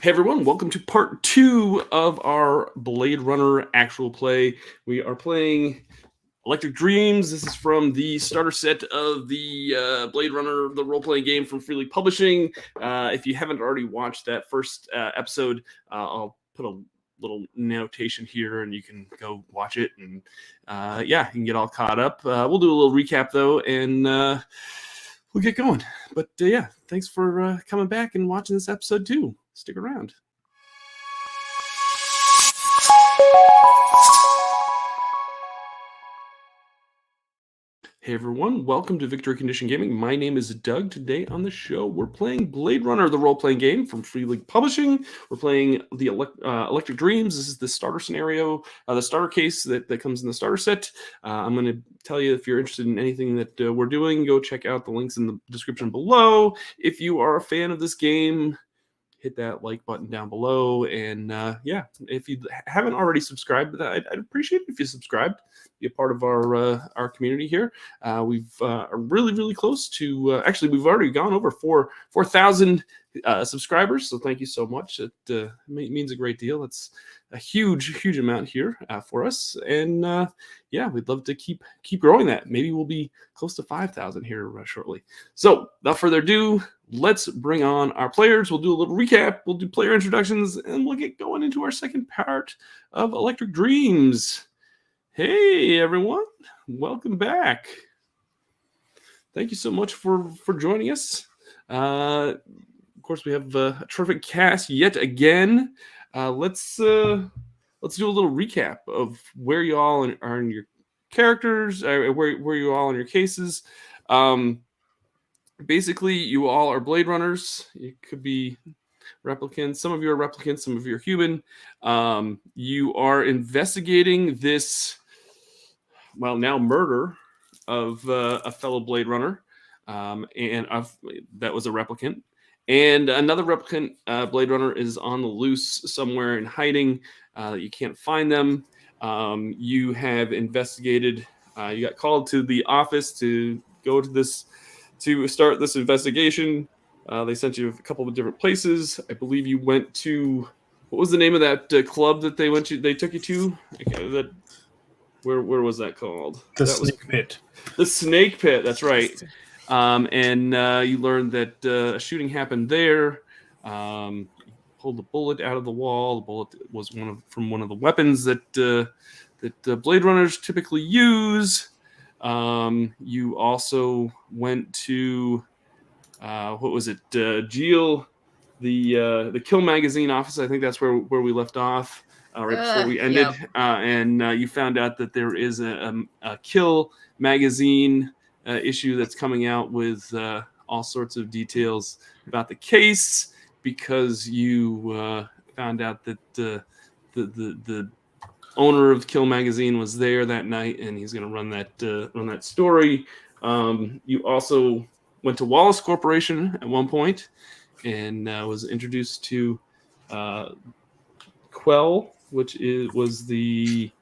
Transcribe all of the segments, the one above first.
Hey everyone, welcome to part 2 of our Blade Runner actual play. We are playing Electric Dreams. This is from the starter set of the Blade Runner, the role-playing game from Free League Publishing. If you haven't already watched that first episode, I'll put a little notation here and you can go watch it. And you can get all caught up. We'll do a little recap though, and we'll get going. But thanks for coming back and watching this episode too. Stick around. Hey everyone, welcome to Victory Condition Gaming. My name is Doug. Today on the show, we're playing Blade Runner, the role-playing game from Free League Publishing. We're playing the Electric Dreams. This is the starter scenario, the starter case that comes in the starter set. I'm going to tell you, if you're interested in anything that we're doing, go check out the links in the description below. If you are a fan of this game, hit that like button down below. And if you haven't already subscribed, I'd appreciate it if you subscribed. Be a part of our community here. We've are really close to actually we've already gone over 4,000 subscribers. So thank you so much. It means a great deal. It's a huge amount here for us, and we'd love to keep growing that. Maybe we'll be close to 5,000 here shortly. So without further ado, let's bring on our players. We'll do a little recap. We'll do player introductions, and we'll get going into our second part of Electric Dreams. Hey everyone, welcome back. Thank you so much for joining us. Of course, we have a terrific cast yet again. Let's do a little recap of where you all are in your characters, where you all in your cases. Basically, you all are Blade Runners. You could be replicants. Some of you are replicants, some of you are human. You are investigating this, now murder of a fellow Blade Runner, and that was a replicant. And another replicant Blade Runner is on the loose somewhere in hiding. You can't find them. You have investigated. You got called to the office to go to start this investigation. They sent you a couple of different places. I believe you went to, what was the name of that club that they took you to? Okay, where was that called? Snake Pit. The Snake Pit. That's right. And you learned that a shooting happened there. Pulled the bullet out of the wall. The bullet was from one of the weapons that Blade Runners typically use. You also went to what was it? Geel, the Kill magazine office. I think that's where we left off right before we ended. Yep. And you found out that there is a Kill magazine issue that's coming out with all sorts of details about the case, because you found out that the owner of Kill magazine was there that night, and he's going to run that story. You also went to Wallace Corporation at one point, and was introduced to Quell, which was the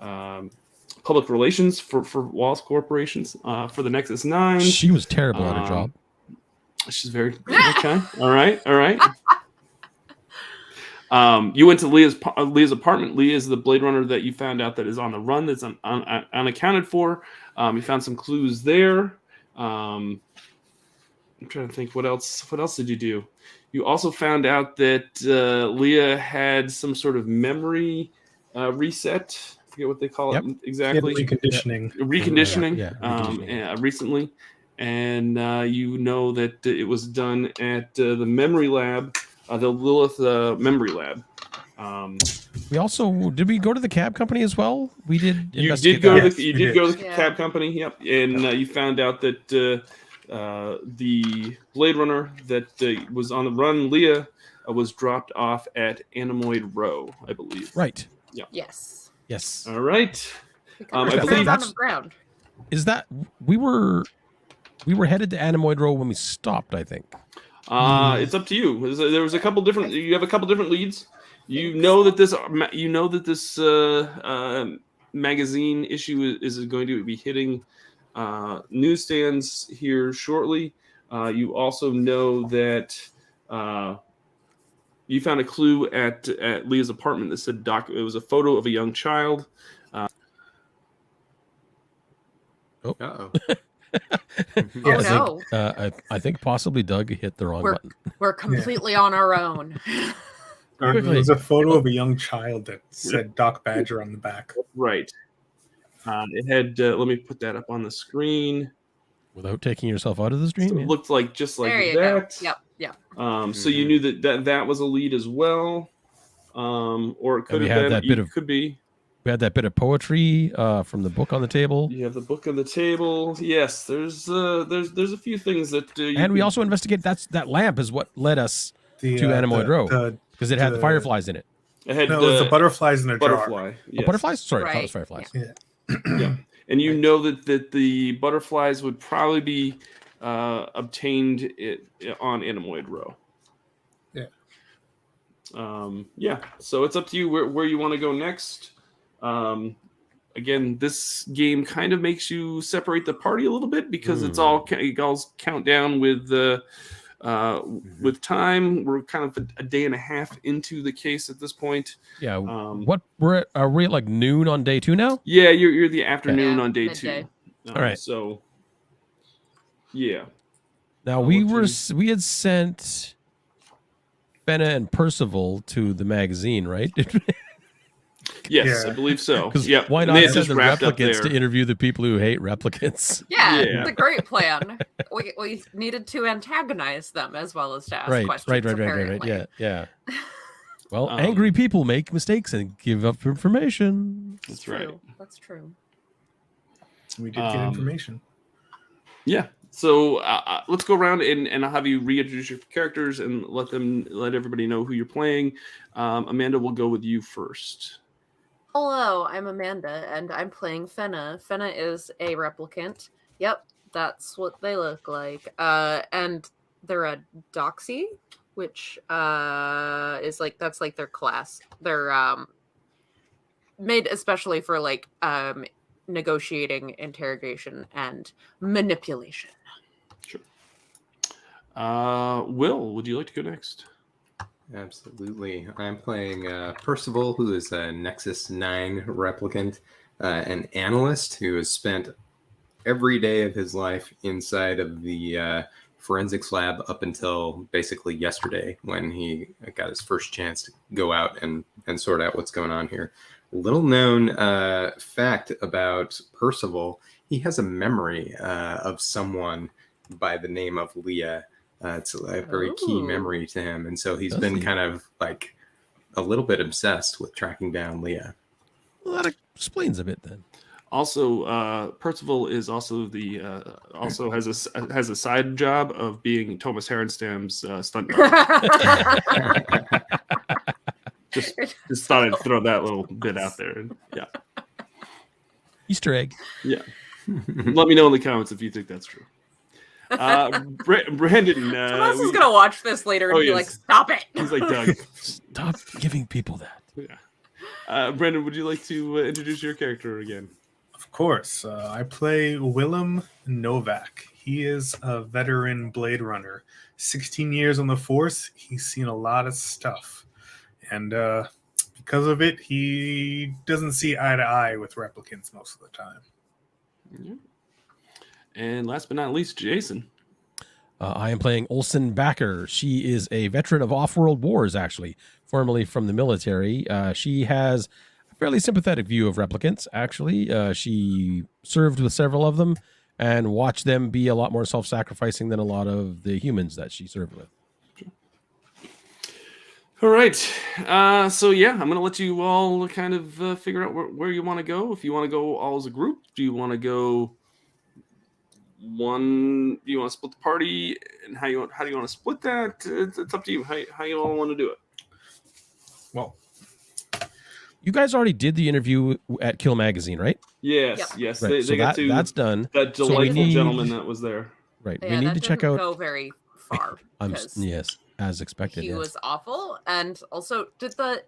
public relations for Wallace Corporations for the Nexus 9. She was terrible at her job. She's very okay. All right. You went to Leah's apartment. Leah is the Blade Runner that you found out that is on the run, that's unaccounted for. You found some clues there. I'm trying to think, what else did you do? You also found out that Leah had some sort of memory reset. I forget what they call it exactly. Reconditioning. Recently. And you know that it was done at the memory lab, the Lilith memory lab. We also did we go to the cab company as well? We did. You did go to the cab company. Yep. And you found out that the Blade Runner that was on the run, Leah, was dropped off at Anemoid Row, I believe. Right. Yeah. Yes. All right. I believe that's ground. Is that we were headed to Anemoid Row when we stopped, I think. It's up to you. There was a couple different. You have a couple different leads. You know that this magazine issue is going to be hitting newsstands here shortly. You also know that you found a clue at Leah's apartment that said Doc. It was a photo of a young child. Uh-oh. Yeah, Oh no. I think possibly Doug hit the wrong button. We're completely on our own. There was a photo of a young child that said Doc Badger on the back. Right. It had. Let me put that up on the screen. Without taking yourself out of the stream. So it looked like just like There you that. go. Yep. So you knew that was a lead as well, or it could have been. That bit of, could be. We had that bit of poetry from the book on the table. You have the book on the table. Yes, there's a few things that. And we also investigate that lamp is what led us to Anemoid Row because it had the fireflies in it. It was the butterflies in a butterfly. jar. Yes. Oh, butterflies? Sorry, I thought it was fireflies. Yeah. And you know that the butterflies would probably be obtained on Anemoid Row. Yeah. So it's up to you where you want to go next. Again, this game kind of makes you separate the party a little bit because it's all count down with time. We're kind of a day and a half into the case at this point. Yeah. Are we at like noon on day 2 now? Yeah, you're the afternoon on day midday. 2. All right. So yeah. Now we had sent Fenna and Percival to the magazine, right? Yes, I believe so. Yeah. Why not send the replicants to interview the people who hate replicants? Yeah, it's a great plan. We needed to antagonize them as well as to ask questions. Right. Yeah. Well, angry people make mistakes and give up information. That's right. That's true. We did get information. Yeah. So let's go around and I'll have you reintroduce your characters and let everybody know who you're playing. Amanda, we'll go with you first. Hello, I'm Amanda, and I'm playing Fenna. Fenna is a replicant. Yep, that's what they look like. And they're a doxy, which is like that's like their class. They're made especially for like negotiating, interrogation, and manipulation. Sure. Will, would you like to go next? Absolutely. I'm playing Percival, who is a Nexus 9 replicant, an analyst who has spent every day of his life inside of the forensics lab up until basically yesterday when he got his first chance to go out and sort out what's going on here. Little known fact about Percival, he has a memory of someone by the name of Leah. It's a very key memory to him. And so he's been kind of like a little bit obsessed with tracking down Leah. Well, that explains a bit then. Also, Percival is also also has a side job of being Thomas Herenstam's stunt double. just thought I'd throw that little bit out there. Yeah. Easter egg. Yeah. Let me know in the comments if you think that's true. Brandon. Thomas is gonna watch this later and be like, "Stop it!" He's like, "Doug, stop giving people that." Yeah. Brandon, would you like to introduce your character again? Of course. I play Willem Novak. He is a veteran Blade Runner. 16 years on the Force. He's seen a lot of stuff, and because of it, he doesn't see eye to eye with replicants most of the time. Yeah. And last but not least, Jason. I am playing Olsen Backer. She is a veteran of off-world wars, actually, formerly from the military. She has a fairly sympathetic view of replicants, actually. She served with several of them and watched them be a lot more self-sacrificing than a lot of the humans that she served with. All right. So, yeah, I'm going to let you all kind of figure out where you want to go. If you want to go all as a group, do you want to go... do you want to split the party, and how do you want to split that? It's up to you. How you all want to do it? Well, you guys already did the interview at Kill Magazine, right? Yes. Right. They got to that's done. That delightful gentleman that was there. Right. Yeah, we need to check out. Go very far. Yes, as expected. He was awful, and also did the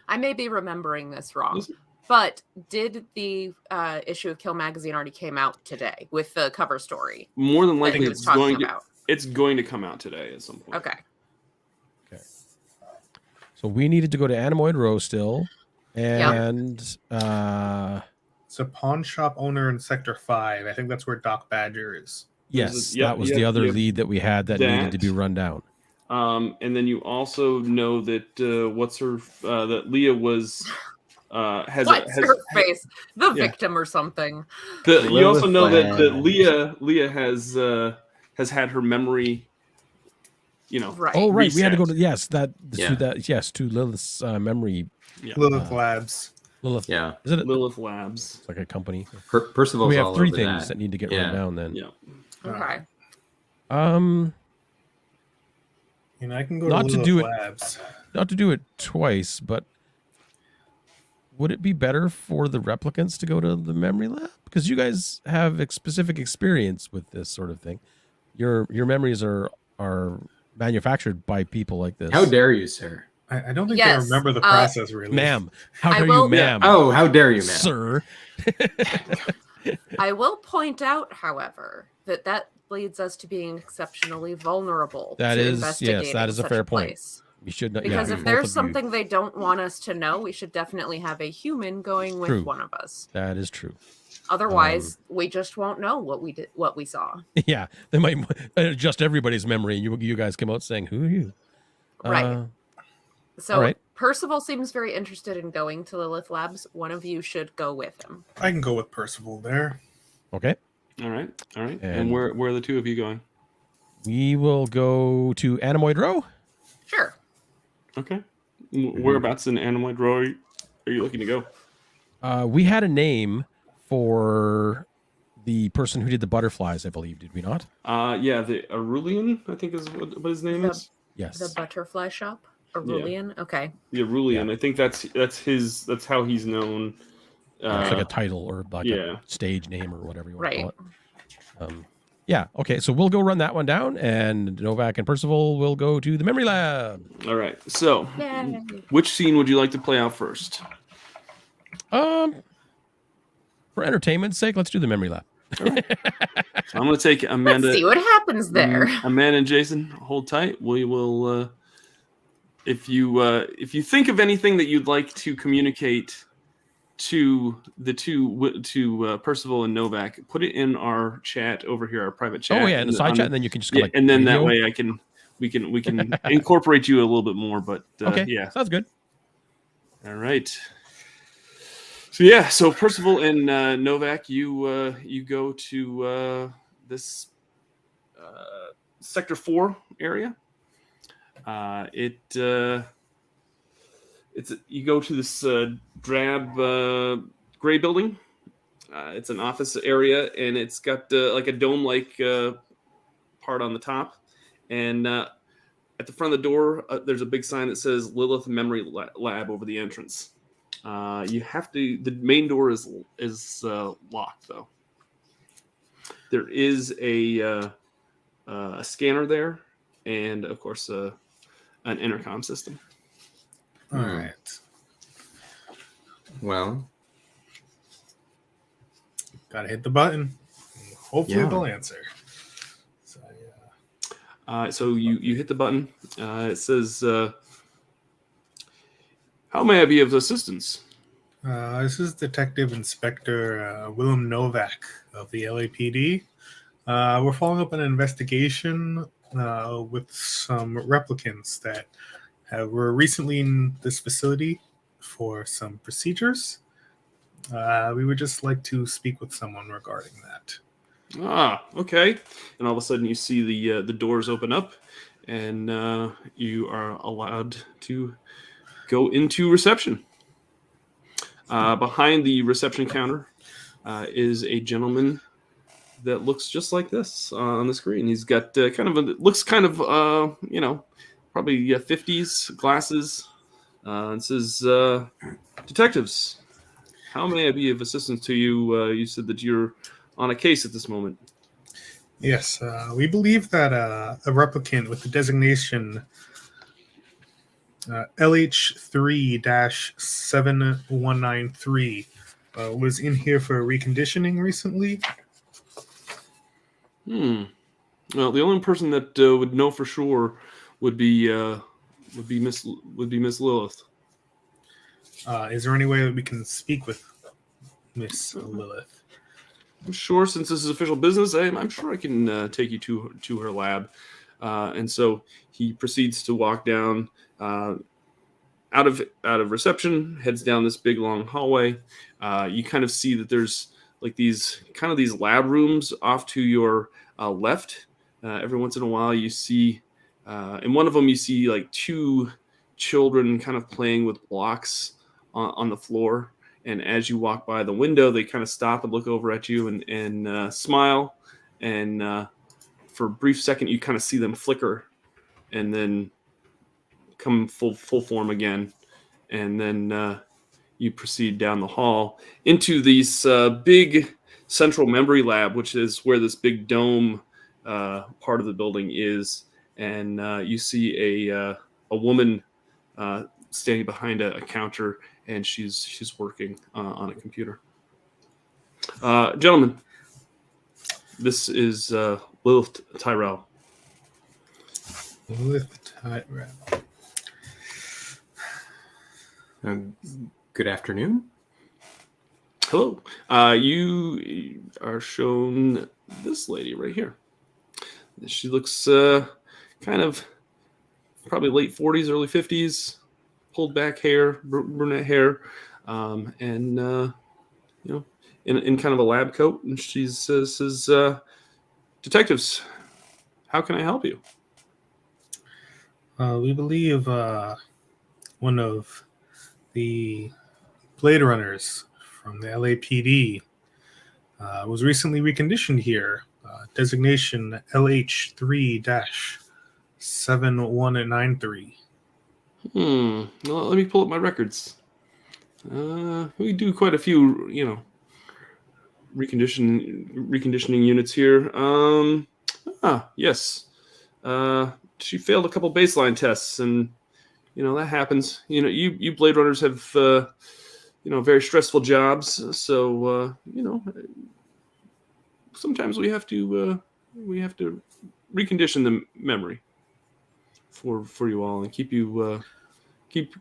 I may be remembering this wrong. But did the issue of Kill Magazine already came out today with the cover story? More than likely, It's going to come out today at some point. Okay. So we needed to go to Anemoid Row still. And It's a pawn shop owner in Sector 5. I think that's where Doc Badger is. yes, Yep, that was yep, the other yep. lead that we had that needed to be That. run down. And then you also know that that Leah was has Her face? The Yeah. victim or something. you also know that Lilith Leah has had her memory. Right. Oh, right. We had to go to Yeah. to Lilith's memory. Lilith Labs. Lilith. Yeah. Is it? Lilith Labs. It's like a company. Percival's We have all three over things that that. need to get Yeah. run down. Then. Yeah. Okay. I can go Not to to do Lilith it- Labs. Not to do it twice, but would it be better for the replicants to go to the memory lab? Because you guys have specific experience with this sort of thing. Your memories are manufactured by people like this. How dare you, sir? I don't think Yes, I remember the process really. Ma'am. How I dare will- you, ma'am? Oh, how dare you, man? Sir. I will point out, however, that leads us to being exceptionally vulnerable. That to is- yes, investigating that is a such fair point. place. We should not. Because yeah, if both there's of you. something they don't want us to know, we should definitely have a human going with True. one of us. That is true. Otherwise, we just won't know what we saw. Yeah, they might adjust everybody's memory, and you guys come out saying, "Who are you?" Right. So all right. Percival seems very interested in going to Lilith Labs. One of you should go with him. I can go with Percival there. Okay. All right. And And- where are the two of you going? We will go to Anemoid Row. Sure. Okay. Whereabouts in Anemoid Row are you looking to go? We had a name for the person who did the butterflies, I believe. Did we not? Yeah, the Aurelian, I think is what his name is. Yes. The butterfly shop? Aurelian? Okay. The Aurelian. I think that's how he's known. It's like a title or like yeah. a stage name or whatever you want Right. to call it. Yeah. Okay. So we'll go run that one down, and Novak and Percival will go to the memory lab. All right. So, Yay. which scene would you like to play out first? For entertainment's sake, let's do the memory lab. I'm going to take Amanda. Let's see what happens there. Amanda and Jason, hold tight. We will. If you think of anything that you'd like to communicate to the to Percival and Novak, put it in our chat over here, our private chat. Oh yeah, in the side chat, and then you can just go like and then that radio. way we can incorporate you a little bit more. But Okay. yeah, Sounds good. all right. So Percival and Novak, you go to this Sector 4 area. You go to this drab gray building. It's an office area, and it's got like a dome-like part on the top. And at the front of the door, there's a big sign that says Lilith Memory Lab over the entrance. The main door is locked though. There is a scanner there, and of course an intercom system. All right. Well, Gotta hit the button. Hopefully Yeah. they'll answer. So, yeah. So you hit the button. It says, "How may I be of assistance?" This is Detective Inspector Willem Novak of the LAPD. We're following up an investigation with some replicants that were recently in this facility for some procedures. We would just like to speak with someone regarding that. Okay. And all of a sudden, you see the doors open up, and you are allowed to go into reception. Behind the reception counter is a gentleman that looks just like this on the screen. He's got probably 50s, glasses. It says, "Detectives, how may I be of assistance to you?" You said that you're on a case at this moment. Yes, we believe that a replicant with the designation LH3-7193 was in here for reconditioning recently. Well, the only person that would know for sure would be Miss Lilith. Is there any way that we can speak with Miss Lilith? I'm sure, since this is official business, I'm sure I can take you to her lab. And so he proceeds to walk down out of reception, heads down this big long hallway. You kind of see that there's like these lab rooms off to your left. Every once in a while, you see in one of them you see like two children kind of playing with blocks on the floor. And as you walk by the window, they kind of stop and look over at you and smile. And for a brief second, you kind of see them flicker, and then come full form again. And then you proceed down the hall into this big central memory lab, which is where this big dome part of the building is. And you see a woman standing behind a counter, and she's working on a computer. Gentlemen, this is Lilith Tyrell. Lilith Tyrell. Good afternoon. Hello. You are shown this lady right here. She looks kind of probably late 40s, early 50s, pulled back hair, brunette hair, and in kind of a lab coat. And she says, "Detectives, how can I help you?" We believe one of the Blade Runners from the LAPD was recently reconditioned here. Designation LH3-7193. Well, let me pull up my records. We do quite a few, reconditioning units here. Yes. She failed a couple baseline tests, and that happens. You Blade Runners have very stressful jobs, so sometimes we have to recondition the memory for you all and keep you keep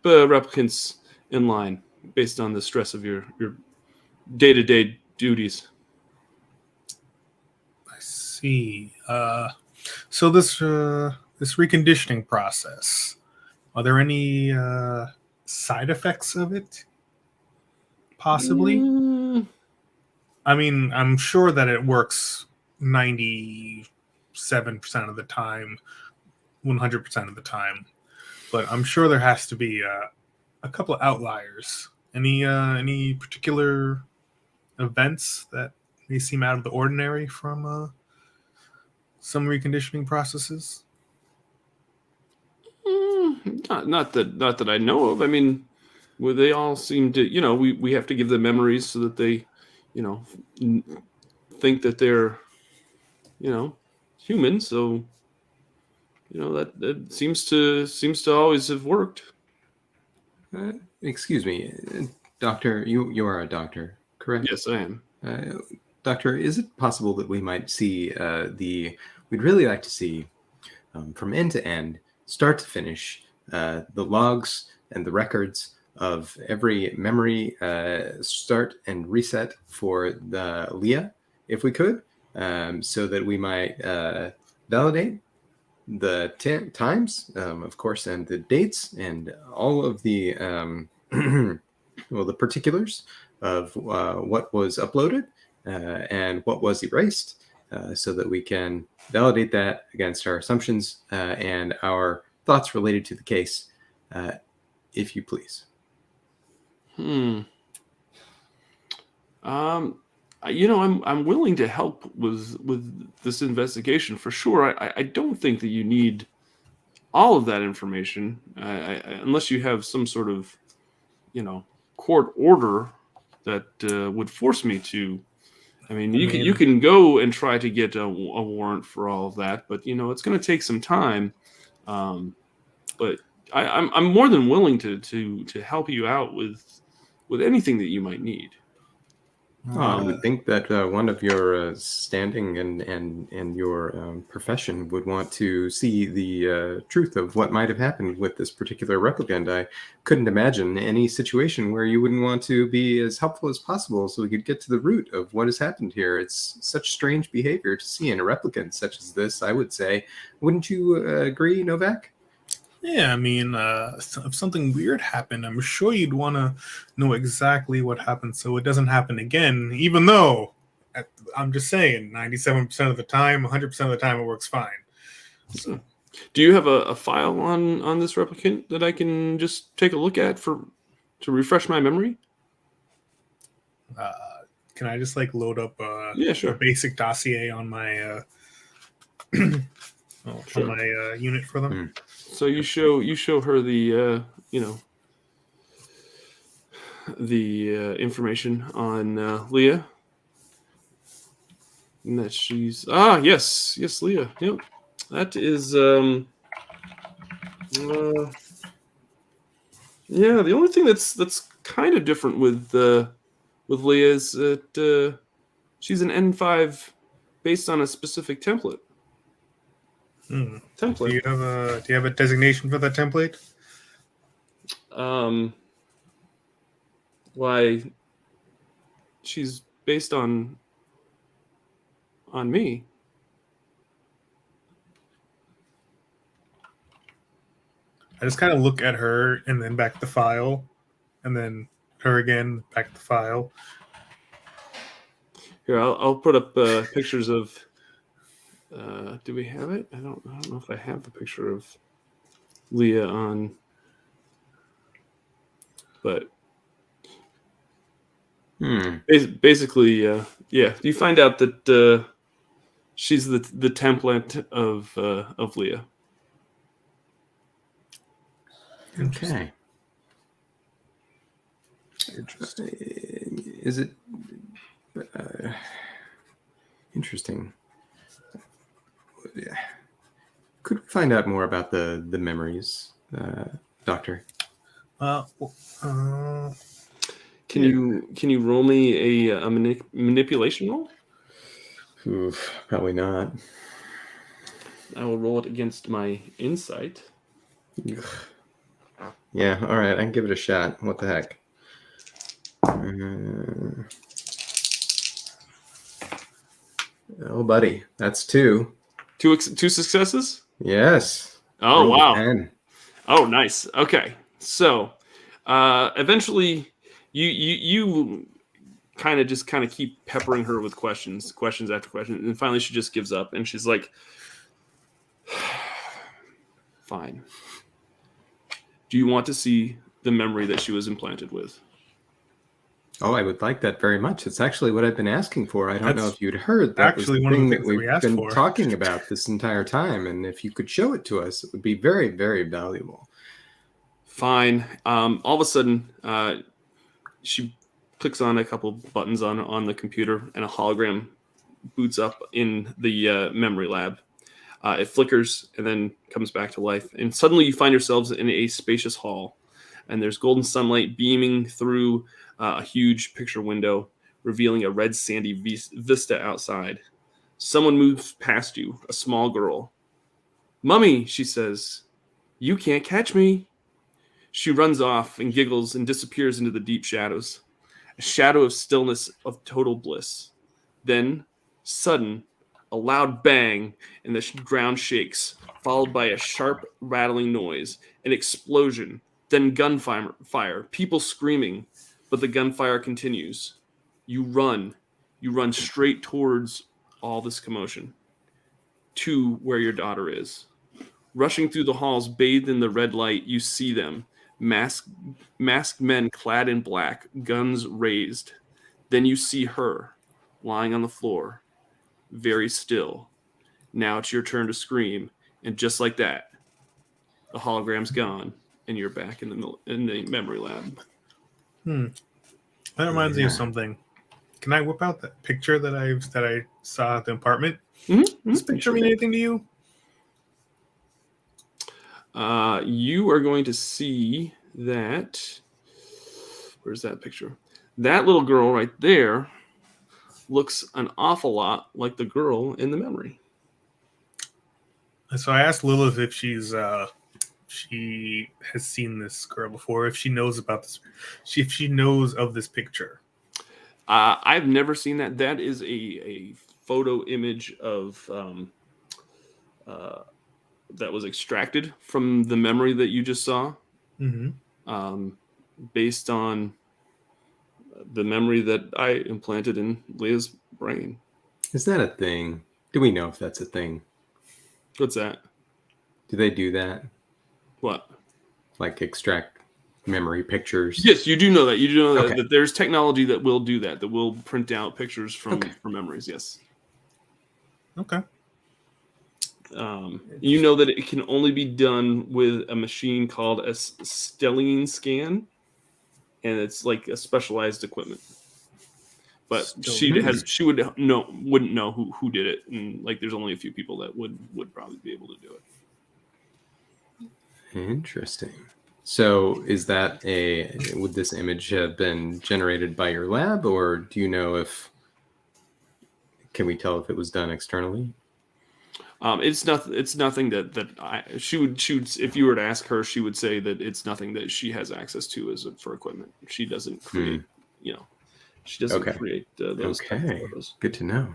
replicants in line based on the stress of your day-to-day duties. I see. So this reconditioning process, are there any side effects of it? Possibly. I mean, I'm sure that it works 97% of the time, 100% of the time, but I'm sure there has to be a couple of outliers. Any particular events that may seem out of the ordinary from some reconditioning processes? Not that I know of. I mean, where they all seem to, we have to give them memories so that they, think that they're, human. So, that seems to always have worked. Excuse me, doctor. You are a doctor, correct? Yes, I am. Doctor, is it possible that we might see we'd really like to see from end to end, start to finish, the logs and the records of every memory start and reset for the Leah, if we could, so that we might validate the times, of course, and the dates and all of the the particulars of what was uploaded and what was erased, so that we can validate that against our assumptions and our thoughts related to the case, if you please. I'm willing to help with this investigation for sure. I don't think that you need all of that information, unless you have some sort of, court order that would force me to. I mean, you can go and try to get a warrant for all of that, but it's going to take some time. But I'm more than willing to help you out with anything that you might need. I would think that one of your standing and your profession would want to see the truth of what might have happened with this particular replicant. I couldn't imagine any situation where you wouldn't want to be as helpful as possible so we could get to the root of what has happened here. It's such strange behavior to see in a replicant such as this, I would say. Wouldn't you agree, Novak? Yeah, I mean, if something weird happened, I'm sure you'd want to know exactly what happened so it doesn't happen again, even though I'm just saying 97% of the time, 100% of the time, it works fine. So, Do you have a file on this replicant that I can just take a look at to refresh my memory? can I just like load up Yeah, sure. a basic dossier on my Sure. on my unit for them? So you show her the the information on Leah, and that she's yes Leah, yep, that is yeah, the only thing that's kind of different with Leah is that she's an N5 based on a specific template. Do you have a designation for that template? Why she's based on me. I just kind of look at her and then back the file, and then her again, back the file. Here, I'll put up pictures of. Do we have it? I don't know if I have the picture of Leah on, but basically, yeah. You find out that she's the template of Leah. Okay. Is it interesting? Could we find out more about the memories, Doctor? Can you roll me a manipulation roll? Oof, probably not. I will roll it against my insight. Ugh. Yeah, all right, I can give it a shot. What the heck? Oh, buddy, that's 2. Two successes? Yes. Oh, Roll wow. 10. Oh, nice. Okay. So, eventually you kind of keep peppering her with questions after questions, and finally she just gives up and she's like, fine. Do you want to see the memory that she was implanted with? Oh, I would like that very much. It's actually what I've been asking for. I don't know That's if you'd heard. That actually was the one of the thing things that we've we asked been for. talking about this entire time. And if you could show it to us, it would be very, very valuable. Fine. All of a sudden, she clicks on a couple buttons on the computer, and a hologram boots up in the memory lab. It flickers and then comes back to life. And suddenly you find yourselves in a spacious hall. And there's golden sunlight beaming through a huge picture window, revealing a red sandy vista outside. Someone moves past you, a small girl. "Mummy," she says, "you can't catch me." She runs off and giggles and disappears into the deep shadows. A shadow of stillness, of total bliss. Then, sudden, a loud bang, and the ground shakes, followed by a sharp, rattling noise, an explosion, then gunfire, people screaming, but the gunfire continues. You run straight towards all this commotion, to where your daughter is. Rushing through the halls, bathed in the red light, you see them, masked men clad in black, guns raised. Then you see her, lying on the floor, very still. Now it's your turn to scream, and just like that, the hologram's gone, and you're back in the memory lab. That reminds me of something. Can I whip out that picture that I saw at the apartment? Mm-hmm. Does this picture mean anything to you? You are going to see that. Where's that picture? That little girl right there looks an awful lot like the girl in the memory. So I asked Lilith if she has seen this girl before, if she knows about this, if she knows of this picture. I've never seen that. That is a photo image of that was extracted from the memory that you just saw, based on the memory that I implanted in Leah's brain. Is that a thing? Do we know if that's a thing? What's that? Do they do that? What? Like extract memory pictures? Yes, you do know that. You do know that, Okay. that there's technology that will do that, that will print out pictures from memories. Yes. Okay. You know that it can only be done with a machine called a stellene scan, and it's like a specialized equipment. But she wouldn't know who did it, and like there's only a few people that would probably be able to do it. Interesting. So is that would this image have been generated by your lab, or do you know can we tell if it was done externally? It's nothing she would if you were to ask her, she would say that it's nothing that she has access to for equipment. She doesn't create, she doesn't create those type of photos. Good to know.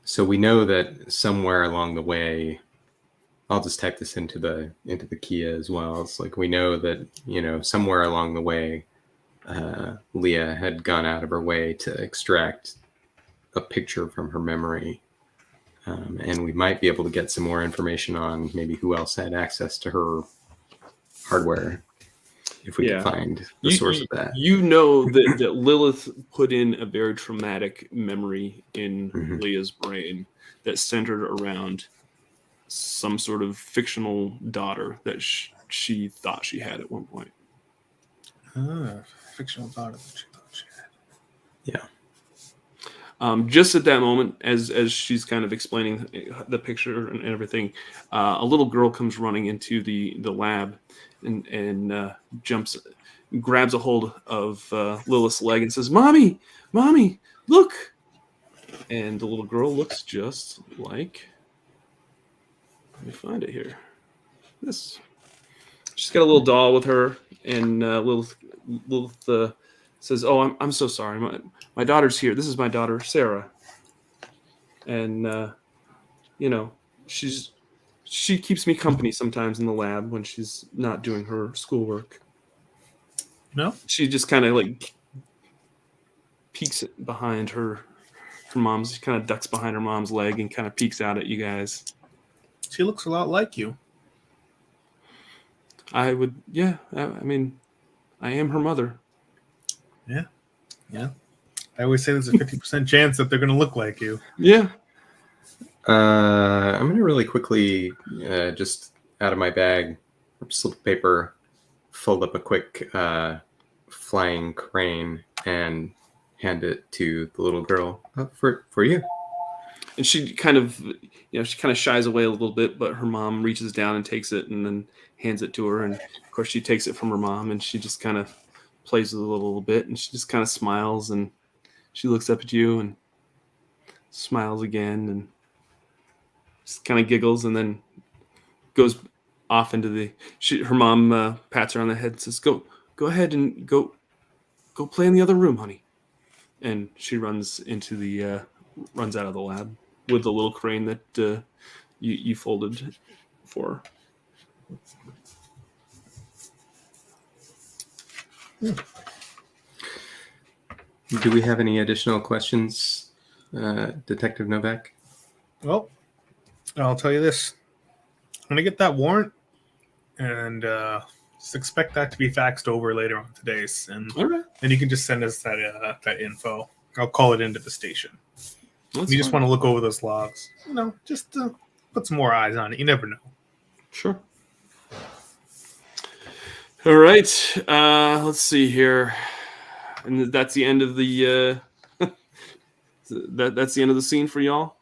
So we know that somewhere along the way, I'll just type this into the Kia as well. It's like we know that, somewhere along the way, Leah had gone out of her way to extract a picture from her memory. And we might be able to get some more information on maybe who else had access to her hardware if we can find the source of that. You know that Lilith put in a very traumatic memory in Leah's brain that centered around some sort of fictional daughter that she thought she had at one point. Fictional daughter that she thought she had. Yeah. Just at that moment, as she's kind of explaining the picture and everything, a little girl comes running into the lab and grabs a hold of Lilith's leg and says, "Mommy, look!" And the little girl looks just like. Let me find it here. This. She's got a little doll with her, and Lilith says, "Oh, I'm so sorry. My daughter's here. This is my daughter, Sarah." And she keeps me company sometimes in the lab when she's not doing her schoolwork. No, she just kind of like peeks behind her mom's. She kind of ducks behind her mom's leg and kind of peeks out at you guys. She looks a lot like you. I would, yeah. I mean, I am her mother. Yeah. I always say there's a 50% chance that they're going to look like you. Yeah. I'm going to really quickly, just out of my bag, slip of paper, fold up a quick flying crane and hand it to the little girl. For you. And she kind of, shies away a little bit, but her mom reaches down and takes it and then hands it to her. And of course she takes it from her mom and she just kind of plays with it a little bit and she just kind of smiles and she looks up at you and smiles again and just kind of giggles and then goes off into her mom pats her on the head and says, go ahead and go play in the other room, honey. And she runs runs out of the lab with the little crane that you folded for her. Do we have any additional questions, Detective Novak? Well, I'll tell you this. I'm going to get that warrant and just expect that to be faxed over later on today. And then you can just send us that info. I'll call it into the station. We just want to look over those logs. Just put some more eyes on it. You never know. Sure. All right. Let's see here. And that's the end of the that's the end of the scene for y'all.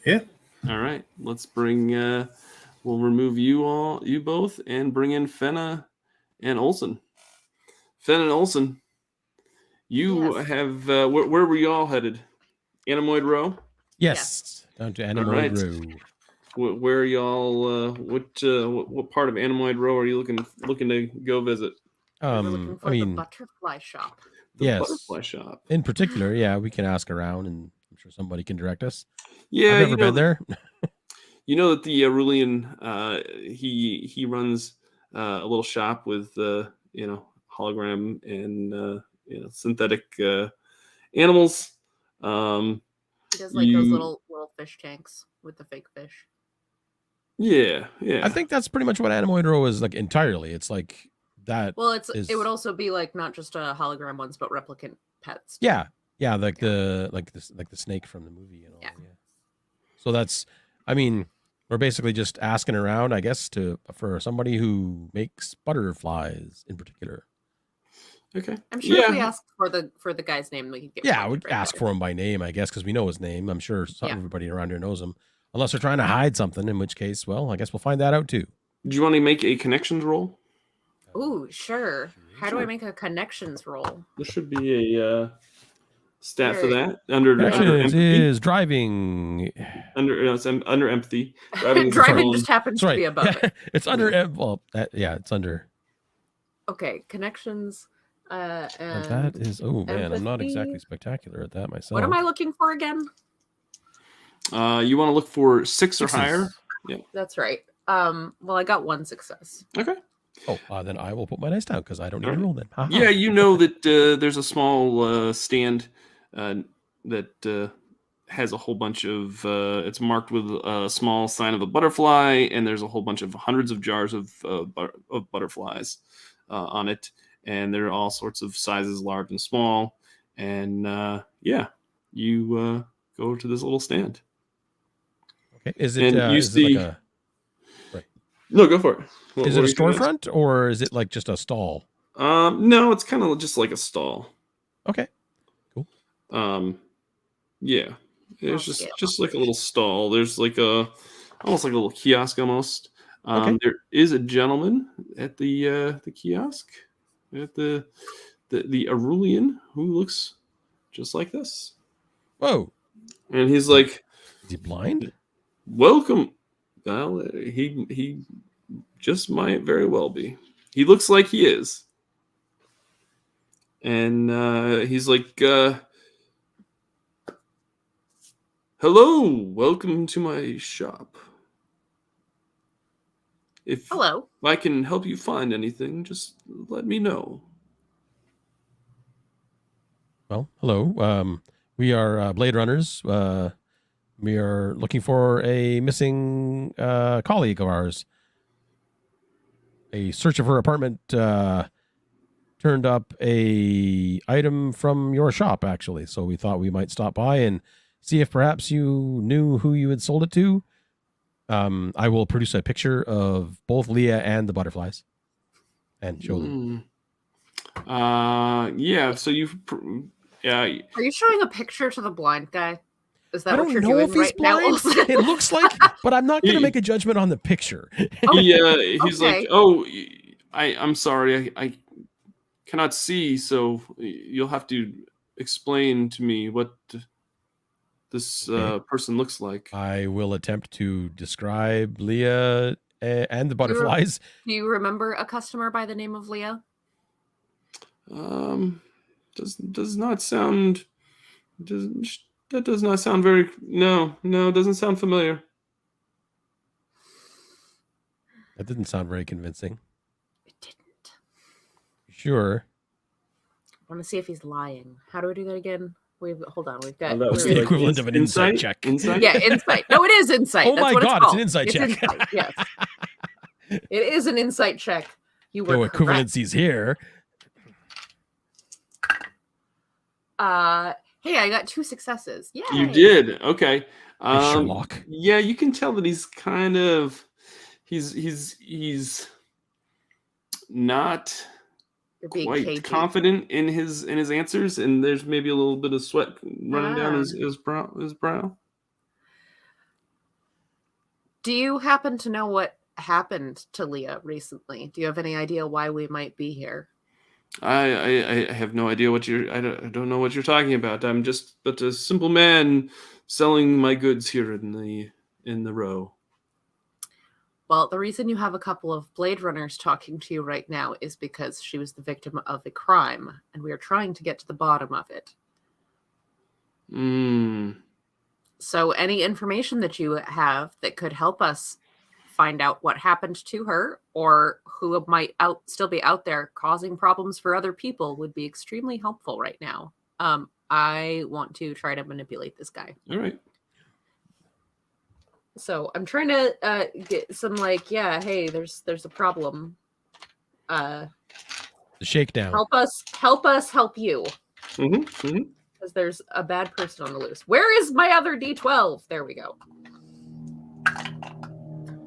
Yeah. All right. Let's bring we'll remove you both and bring in Fenna and Olsen. Fenna and Olsen, You Yes. have where were you all headed? Animoid Row. Yes, down to Animoid right. Row. Where are y'all? What part of Animoid Row are you looking to go visit? We're looking I for the mean, butterfly shop. The yes. butterfly shop. In particular, yeah, we can ask around, and I'm sure somebody can direct us. Yeah, I've never been there. You know that the Aurelian, he runs a little shop with hologram and synthetic animals. He does like those little fish tanks with the fake fish. Yeah. I think that's pretty much what Animoid Row is like entirely. It's like that. Well, it would also be like not just hologram ones, but replicant pets. Yeah, like the snake from the movie and all. Yeah. So that's, I mean, we're basically just asking around, I guess, for somebody who makes butterflies in particular. Okay. I'm sure if we ask for the guy's name, we could get. Yeah, we'd ask for him by name, I guess, because we know his name. I'm sure everybody around here knows him, unless they're trying to hide something. In which case, well, I guess we'll find that out too. Do you want to make a connections roll? Ooh, sure. How do I make a connections roll? There should be a stat for Here. that under Connections empathy. is driving. Under empathy. Driving just happens That's to be right. above it. It's under. Well, it's under. Okay, connections. And that is. Oh man, I'm not empathy. exactly spectacular at that myself. What am I looking for again? You want to look for 6 or higher. Yeah, that's right. Well, I got 1 success. Okay. Oh, then I will put my dice down because I don't need to roll then. Ha-ha. Yeah, you know that there's a small stand that has a whole bunch of. It's marked with a small sign of a butterfly, and there's a whole bunch of hundreds of jars of butterflies on it, and they're all sorts of sizes, large and small. And you go to this little stand. Okay, is it? And you is see. it like right. No, go for it. Is it a storefront or is it like just a stall? No, it's kind of just like a stall. Okay, cool. Yeah, there's just like a little stall. There's like almost like a little kiosk almost. Okay. There is a gentleman at the kiosk at the Aurelian who looks just like this. Whoa! And he's like, is he blind? Welcome. Well, he just might very well be. He looks like he is. And he's like, hello, welcome to my shop. Hello. If I can help you find anything, just let me know. Well, hello. We are Blade Runners. We are looking for a missing colleague of ours. A search of her apartment turned up a item from your shop, actually. So we thought we might stop by and see if perhaps you knew who you had sold it to. I will produce a picture of both Leah and the butterflies and show them. Yeah. So Are you showing a picture to the blind guy? Is that I what you're don't know doing if he's right now? blind. It looks like, but I'm not going to make a judgment on the picture. He's Okay. like, oh, I'm sorry, I cannot see, so you'll have to explain to me what this person looks like. I will attempt to describe Leah and the butterflies. Do you remember a customer by the name of Leah? Does not sound. That does not sound very. No, it doesn't sound familiar. That didn't sound very convincing. It didn't. Sure. I want to see if he's lying. How do I do that again? Hold on. We've got. That What's was the like equivalent of an insight check? Insight? Yeah, insight. No, it is insight. Oh That's my what God, it's it's an insight check. Insight, yes. It is an insight check. You were No correct. equivalencies here. Hey, I got 2 successes. Yeah. You did. Okay. Sherlock. Yeah, you can tell that he's kind of he's not You're being quite cagey. confident in his answers, and there's maybe a little bit of sweat running down his brow. Do you happen to know what happened to Leah recently? Do you have any idea why we might be here? I have no idea what I don't know what you're talking about. I'm just but a simple man selling my goods here in the row. Well, the reason you have a couple of Blade Runners talking to you right now is because she was the victim of a crime, and we are trying to get to the bottom of it. So any information that you have that could help us find out what happened to her or who might still be out there causing problems for other people would be extremely helpful right now. I want to try to manipulate this guy. All right. So I'm trying to get some hey, there's a problem. The shakedown. Help us help you. Because there's a bad person on the loose. Where is my other D12? There we go.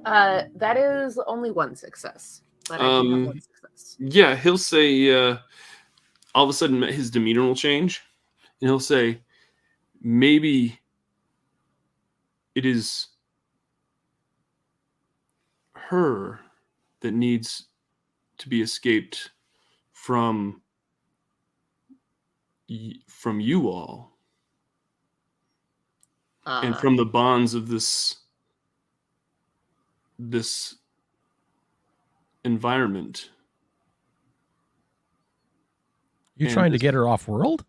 That is only one success. But I do have one success. Yeah, he'll say all of a sudden his demeanor will change. And he'll say, maybe it is her that needs to be escaped from you all and from the bonds of this environment. You trying to get her off world?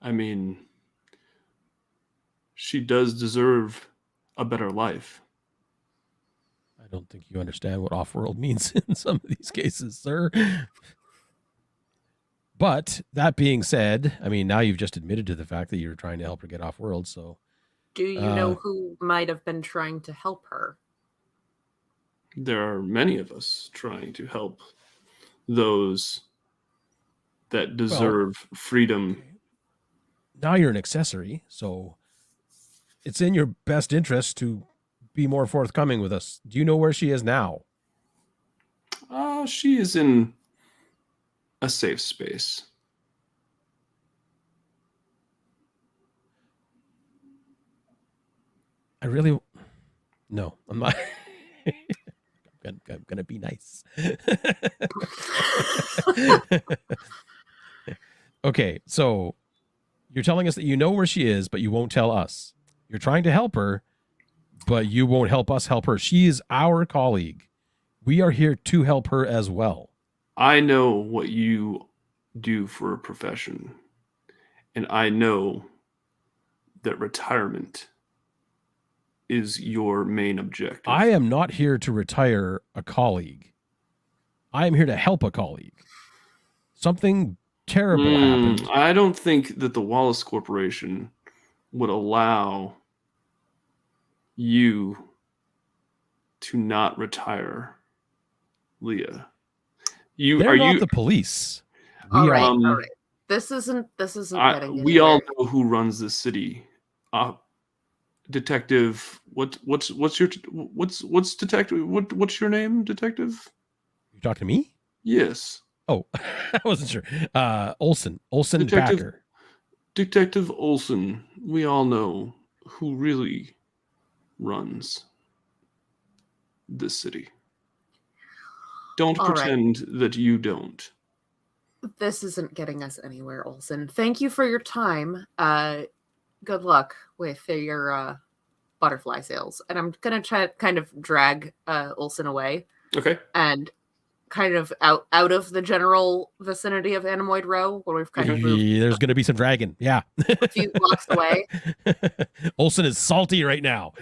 I mean, she does deserve a better life. I don't think you understand what off-world means in some of these cases, sir. But that being said, I mean, now you've just admitted to the fact that you're trying to help her get off-world, so... Do you know who might have been trying to help her? There are many of us trying to help those that deserve freedom. Now you're an accessory, so it's in your best interest to be more forthcoming with us. Do you know where she is now? She is in a safe space. No, I'm not. I'm gonna be nice. Okay, so you're telling us that you know where she is, but you won't tell us. You're trying to help her, but you won't help us help her. She is our colleague. We are here to help her as well. I know what you do for a profession, and I know that retirement is your main objective. I am not here to retire a colleague. I am here to help a colleague. Something terrible happened. I don't think that the Wallace Corporation would allow you to not retire Leah. They're not the police. All right. This isn't getting we all know who runs this city. Detective, what's your name, Detective? You talk to me? Yes. Oh, I wasn't sure. Olson Backer. Detective Olson. We all know who really runs this city. Don't pretend that you don't. This isn't getting us anywhere, Olson. Thank you for your time. Good luck with your butterfly sales. And I'm going to try kind of drag Olson away. Okay. And kind of out of the general vicinity of Animoid Row, where we've kind of moved. There's going to be some dragon. Yeah. A few blocks away. Olson is salty right now.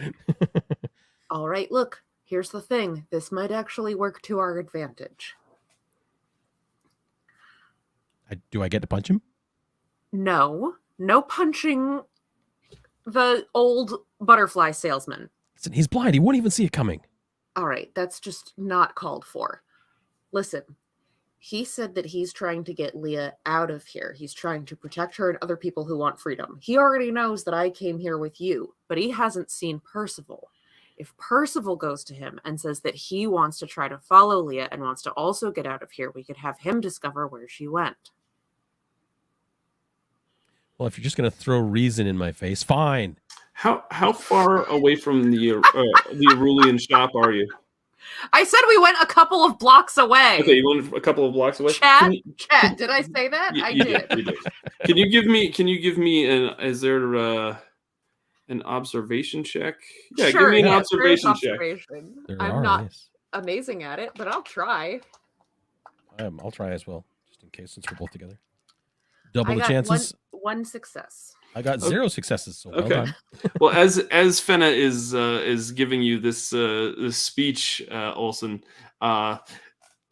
All right, look. Here's the thing. This might actually work to our advantage. Do I get to punch him? No punching the old butterfly salesman. Listen, he's blind. He won't even see it coming. All right, that's just not called for. Listen, he said that he's trying to get Leah out of here. He's trying to protect her and other people who want freedom. He already knows that I came here with you, but he hasn't seen Percival. If Percival goes to him and says that he wants to try to follow Leah and wants to also get out of here, we could have him discover where she went. Well, if you're just going to throw reason in my face, fine. How far away from the Arulian shop are you? I said we went a couple of blocks away. Okay, you went a couple of blocks away. Chat, did I say that? I you did. You did. Can you give me is there an observation check? Yeah, Sure, give me an yes, there is observation check. observation. There I'm are, not yes. amazing at it, but I'll try. I'll try as well, just in case, since we're both together. Double I the got chances. one success. I got 0 successes. So well Okay. done. Well, as Fenna is giving you this speech, Olson,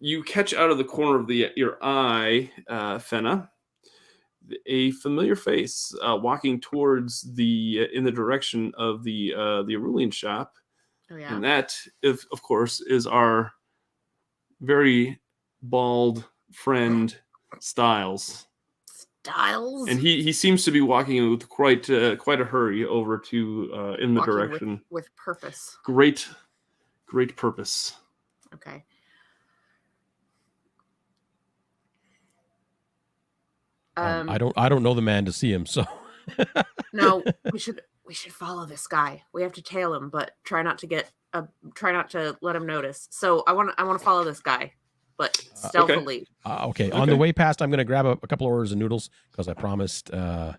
you catch out of the corner of your eye, Fenna, a familiar face walking towards in the direction of the Aurelian shop, Oh yeah. and that, of course, is our very bald friend Styles. Styles. And he seems to be walking with quite a hurry over to in the Walking direction with purpose. Great purpose. Okay. I don't know the man to see him, so No, we should follow this guy. We have to tail him, but try not to let him notice. So I want to follow this guy, but stealthily. okay. On the way past, I'm going to grab a couple of orders of noodles because I promised. What? I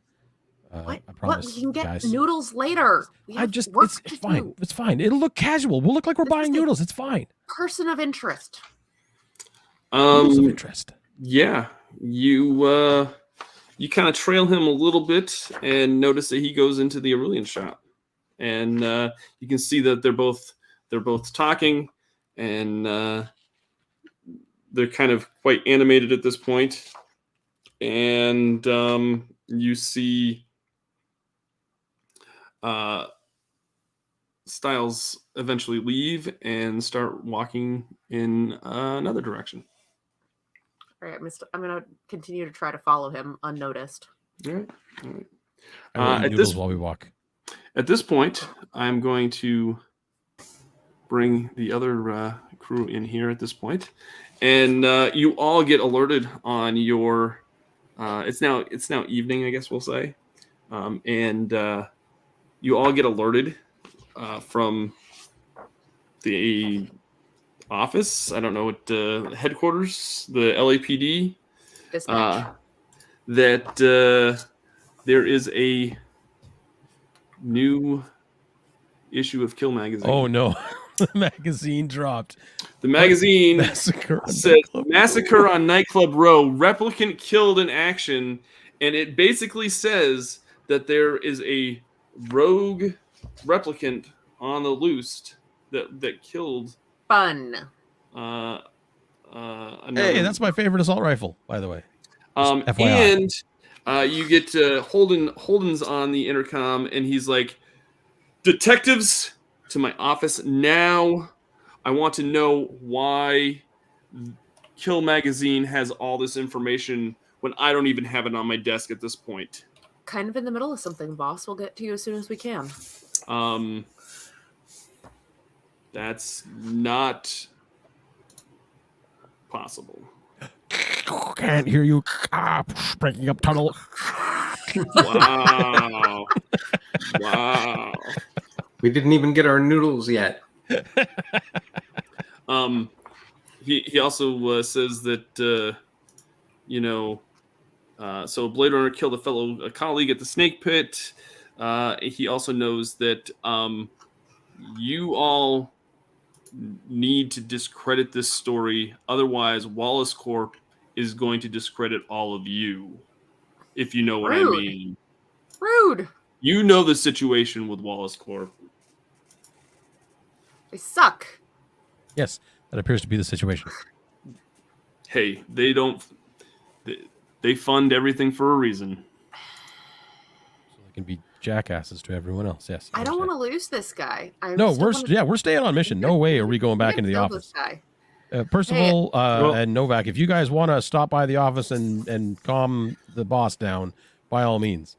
What? promised We can get guys. noodles later. We have work It's to fine. do. It's fine. It'll look casual. We'll look like we're This is buying a- noodles. It's fine. Person of interest. Noodles of interest. Yeah, you kind of trail him a little bit and notice that he goes into the Aurelian shop, and you can see that they're both talking, and they're kind of quite animated at this point, and you see Styles eventually leave and start walking in another direction. All right, I'm gonna continue to try to follow him unnoticed. All right. I will eat At noodles this while we walk. At this point, I'm going to bring the other crew in here at this point, and you all get alerted on your. It's now evening, I guess we'll say, and you all get alerted from the office. I don't know what headquarters, the LAPD, Dispatch. that there is a new issue of Kill magazine. Oh no, the magazine dropped. The magazine Massacre on said Nightclub Massacre on Nightclub Row, replicant killed in action, and it basically says that there is a rogue replicant on the loose that killed Fun. another. Hey, that's my favorite assault rifle, by the way. And you get Holden's on the intercom, and he's like, "Detectives, to my office now. I want to know why Kill Magazine has all this information when I don't even have it on my desk at this point." Kind of in the middle of something, boss. We'll get to you as soon as we can. That's not possible. Can't hear you. Breaking up tunnel. Wow. Wow. We didn't even get our noodles yet. He also says that so Blade Runner killed a colleague at the Snake Pit. He also knows that you all need to discredit this story, otherwise Wallace Corp is going to discredit all of you, if you know what I mean. Rude. You know the situation with Wallace Corp. They suck. Yes, that appears to be the situation. Hey, they fund everything for a reason. So they can be jackasses to everyone else. Yes. I don't want to lose this guy. No, we're staying on mission. No way are we going back into the office. Percival and Novak, if you guys want to stop by the office and calm the boss down, by all means.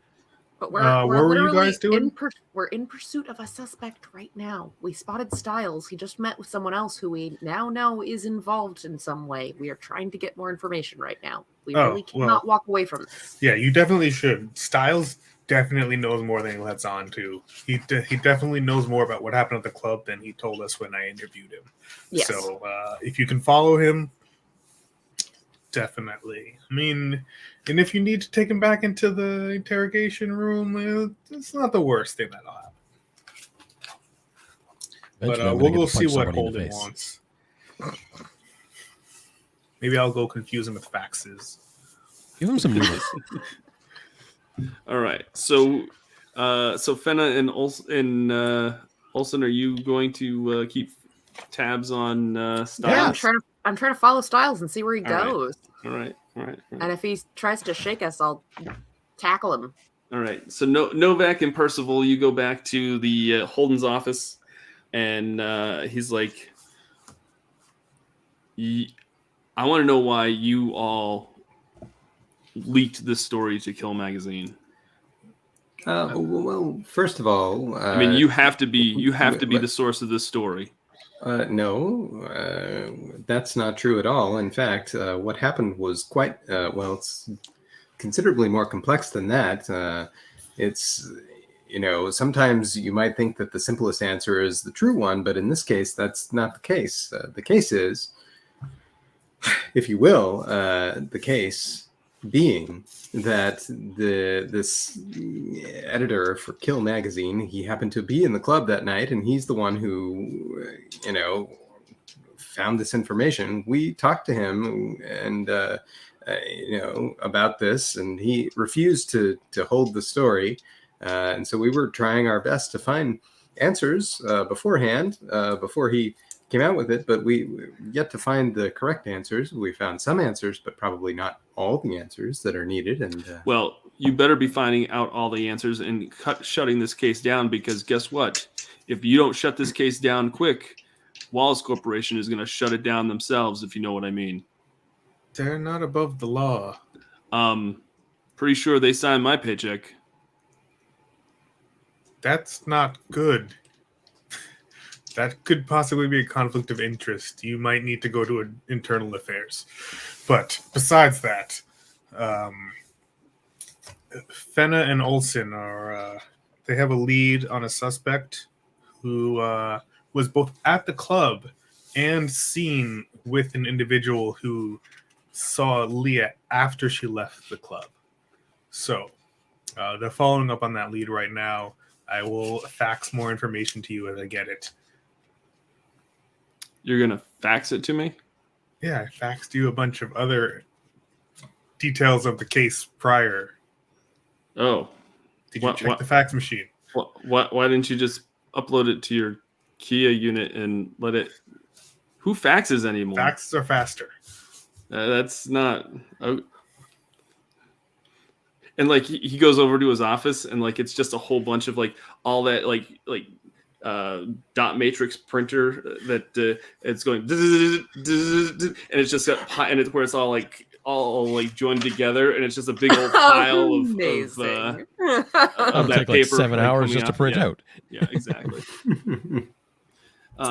But where were you guys doing? We're in pursuit of a suspect right now. We spotted Styles. He just met with someone else who we now know is involved in some way. We are trying to get more information right now. We really cannot walk away from this. Yeah, you definitely should. Styles definitely knows more than he lets on to. He definitely knows more about what happened at the club than he told us when I interviewed him. Yes. So if you can follow him, definitely. I mean, and if you need to take him back into the interrogation room, it's not the worst thing that'll happen. Eventually, I'm But we'll gonna go get to see punch what somebody in the Holden face. wants. Maybe I'll go confuse him with faxes. Give him some noodles. All right. So Fenna and Olsen, are you going to keep tabs on Styles? Yeah, I'm trying to follow Styles and see where he All right. goes. All right. And if he tries to shake us, I'll tackle him. All right. So Novak and Percival, you go back to the Holden's office, and he's like, I want to know why you all leaked this story to Kill Magazine. Well, first of all, I mean, you have to be the source of this story. No, that's not true at all. In fact, what happened was quite it's considerably more complex than that. It's sometimes you might think that the simplest answer is the true one, but in this case, that's not the case. The case is, if you will, the case being that this editor for Kill Magazine, he happened to be in the club that night, and he's the one who, found this information. We talked to him and, about this, and he refused to hold the story. And so we were trying our best to find answers beforehand, before he came out with it, but we yet to find the correct answers. We found some answers, but probably not all the answers that are needed. And well, you better be finding out all the answers and shutting this case down, because guess what? If you don't shut this case down quick, Wallace Corporation is going to shut it down themselves, if you know what I mean. They're not above the law. Pretty sure they signed my paycheck. That's not good. That could possibly be a conflict of interest. You might need to go to internal affairs. But besides that, Fenna and Olsen they have a lead on a suspect who was both at the club and seen with an individual who saw Leah after she left the club. So they're following up on that lead right now. I will fax more information to you as I get it. You're going to fax it to me? Yeah, I faxed you a bunch of other details of the case prior. Oh. Did you check the fax machine? Why didn't you just upload it to your Kia unit and let it... Who faxes anymore? Faxes are faster. That's not... And like he goes over to his office, and like it's just a whole bunch of like all that like dot matrix printer that it's going and it's just got and it's where it's all like joined together, and it's just a big old pile of that take like paper 7 hours just coming to print out. Yeah, exactly.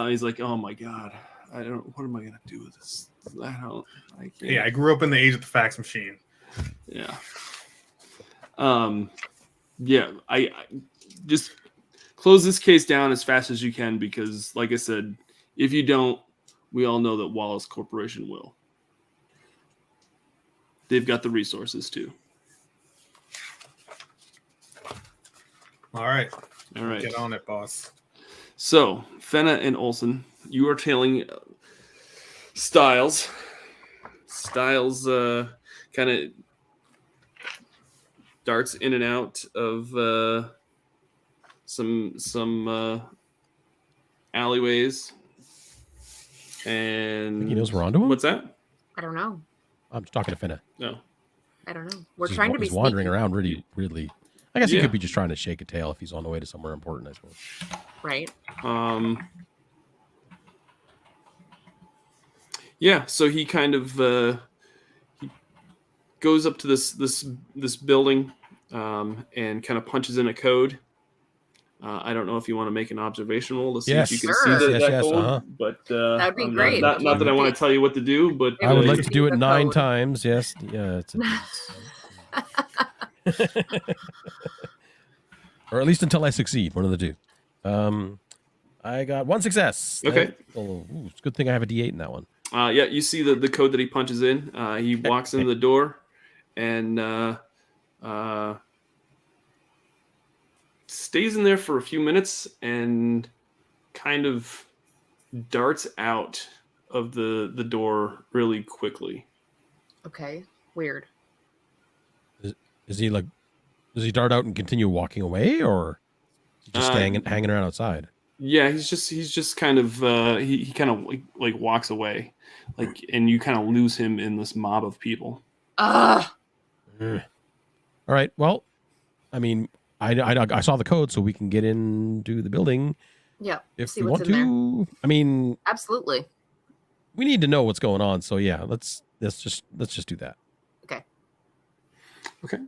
He's like, oh my god, what am I gonna do with this? I can't. Yeah, I grew up in the age of the fax machine. Yeah. Yeah, I just close this case down as fast as you can, because like I said, if you don't, we all know that Wallace Corporation will. They've got the resources too. All right. Get on it, boss. So, Fenna and Olsen, you are tailing Styles. Styles kind of darts in and out of some alleyways. And Think he knows we're onto him? What's that? I don't know. I'm just talking to Finna. No. I don't know. We're trying to be He's wandering sneaky. around really weirdly. I guess he Yeah. could be just trying to shake a tail if he's on the way to somewhere important, I suppose. Right. Yeah, so he kind of he goes up to this building and kind of punches in a code. I don't know if you want to make an observation roll to see if you can Sure. see that Yes, code, uh-huh. but That'd be great. Not that I want to tell you what to do, but I would like to see do it the 9 code. times. Yes. Yeah. or at least until I succeed. One of the two. I got 1 success. Okay. It's a good thing I have a D8 in that one. Yeah, you see the code that he punches in. He walks in the door and stays in there for a few minutes and kind of darts out of the door really quickly. Okay, weird. Is he like? Does he dart out and continue walking away, or just hanging around outside? Yeah, he's just kind of he kind of like walks away, like, and you kind of lose him in this mob of people. Ugh. All right. Well, I mean, I saw the code, so we can get into the building. Yeah. If see we what's want in to. there. I mean, Absolutely. we need to know what's going on. So yeah, let's just do that. Okay.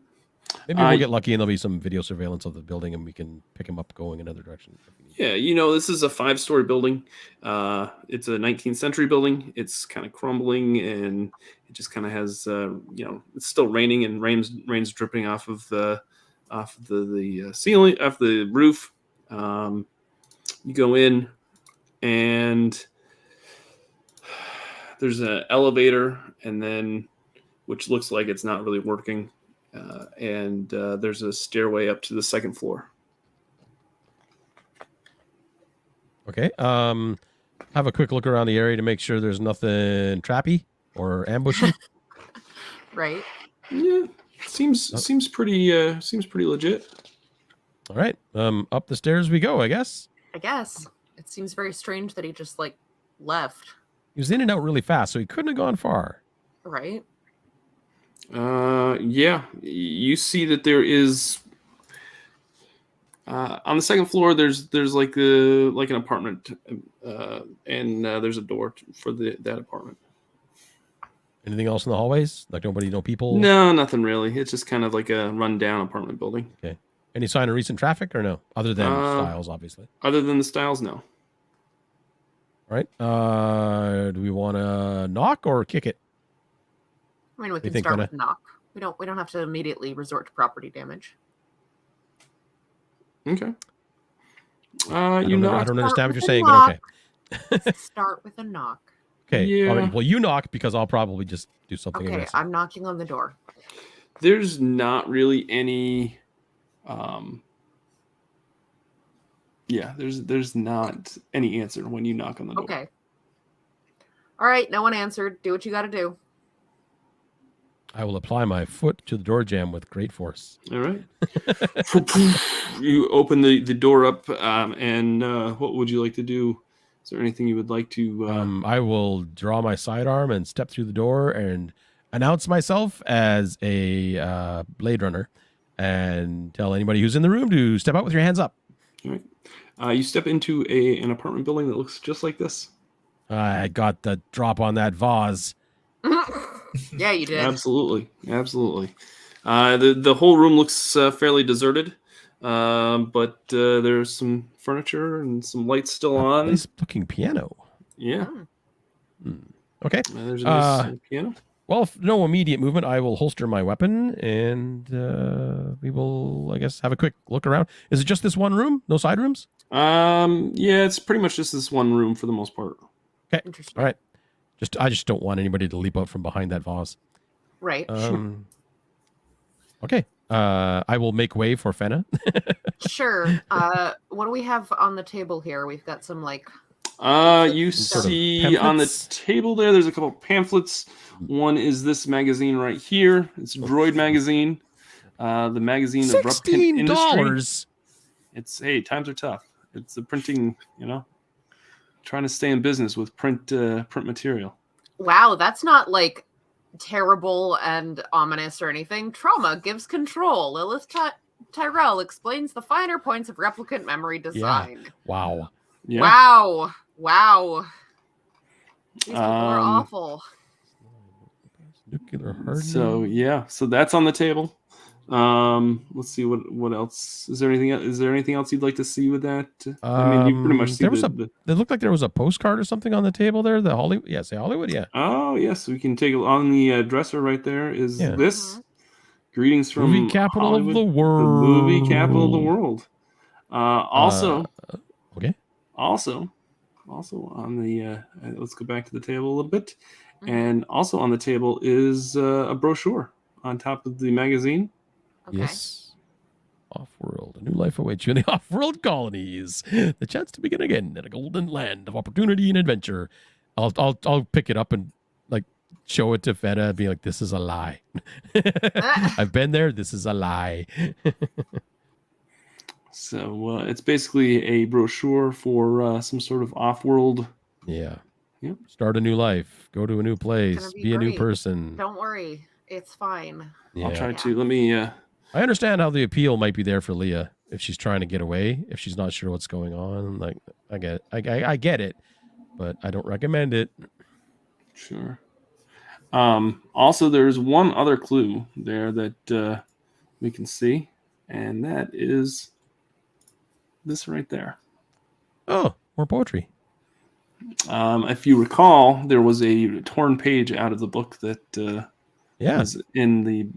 Maybe we'll get lucky and there'll be some video surveillance of the building, and we can pick him up going another direction. Yeah, this is a 5-story building. It's a 19th century building. It's kind of crumbling, and it just kind of has, it's still raining, and rain's dripping off of the ceiling, off the roof. You go in, and there's an elevator, and then which looks like it's not really working, and there's a stairway up to the second floor. Okay. Have a quick look around the area to make sure there's nothing trappy or ambushy. Right. Yeah, seems pretty legit. All right. Up the stairs we go, I guess. I guess. It seems very strange that he just left. He was in and out really fast, so he couldn't have gone far. Right. Yeah, you see that there is on the second floor. There's like an apartment, and there's a door for that apartment. Anything else in the hallways? Like no people? No, nothing really. It's just kind of like a rundown apartment building. Okay. Any sign of recent traffic or no? Other than Styles, obviously. Other than the Styles, no. All right. Do we want to knock or kick it? I mean, we can start with knock. We don't have to immediately resort to property damage. Okay. I don't understand what you're saying, knock. but okay. Start with a knock. Okay. Yeah. All right. Well, you knock because I'll probably just do something. Okay, aggressive. I'm knocking on the door. There's not really any. There's not any answer when you knock on the door. Okay. All right, no one answered. Do what you got to do. I will apply my foot to the door jamb with great force. All right. You open the door up, and what would you like to do? Is there anything you would like to? I will draw my sidearm and step through the door and announce myself as a Blade Runner and tell anybody who's in the room to step out with your hands up. All right. You step into an apartment building that looks just like this. I got the drop on that vase. Yeah, you did. Absolutely. The whole room looks fairly deserted, but there's some furniture and some lights still on. Nice looking piano. Yeah. Okay. There's a nice piano. Well, if no immediate movement, I will holster my weapon and we will, I guess, have a quick look around. Is it just this one room? No side rooms? Yeah, it's pretty much just this one room for the most part. Okay. Interesting. All right. I just don't want anybody to leap out from behind that vase. Right. Okay. I will make way for Fenna. Sure. What do we have on the table here? We've got some you sort of see on the pamphlets? table there's a couple of pamphlets. One is this magazine right here. It's Droid magazine. The magazine of replicant industry. It's times are tough. It's the printing, trying to stay in business with print material. Wow, that's not terrible and ominous or anything. Trauma gives control. Lilith Tyrell explains the finer points of replicant memory design. Yeah. Wow. Yeah. Wow. These people are awful. Nuclear hardening. So that's on the table. Let's see what else. Is there anything else you'd like to see with that? I mean, you pretty much see it looked like there was a postcard or something on the table there. The Hollywood, say Hollywood, yeah. Oh yes, we can take it on the dresser right there. Is this? Greetings from movie capital Hollywood, of the world. The movie capital of the world. Also, Okay. also on the let's go back to the table a little bit, Mhm. and also on the table is a brochure on top of the magazine. Okay. Yes. Off-world, a new life awaits you in the off-world colonies. The chance to begin again in a golden land of opportunity and adventure. I'll pick it up and like show it to Feta and be like, "This is a lie. I've been there. This is a lie." So it's basically a brochure for some sort of off-world. Yeah. Yep. Start a new life. Go to a new place. Gonna be Be a new great. person. Don't worry, it's fine. Yeah. I'll try Yeah. to let me. I understand how the appeal might be there for Leah if she's trying to get away, if she's not sure what's going on. Like, I get it. I get it, but I don't recommend it. Sure. Also, there's one other clue there that we can see, and that is this right there. Oh, more poetry. If you recall, there was a torn page out of the book that Yeah. was in the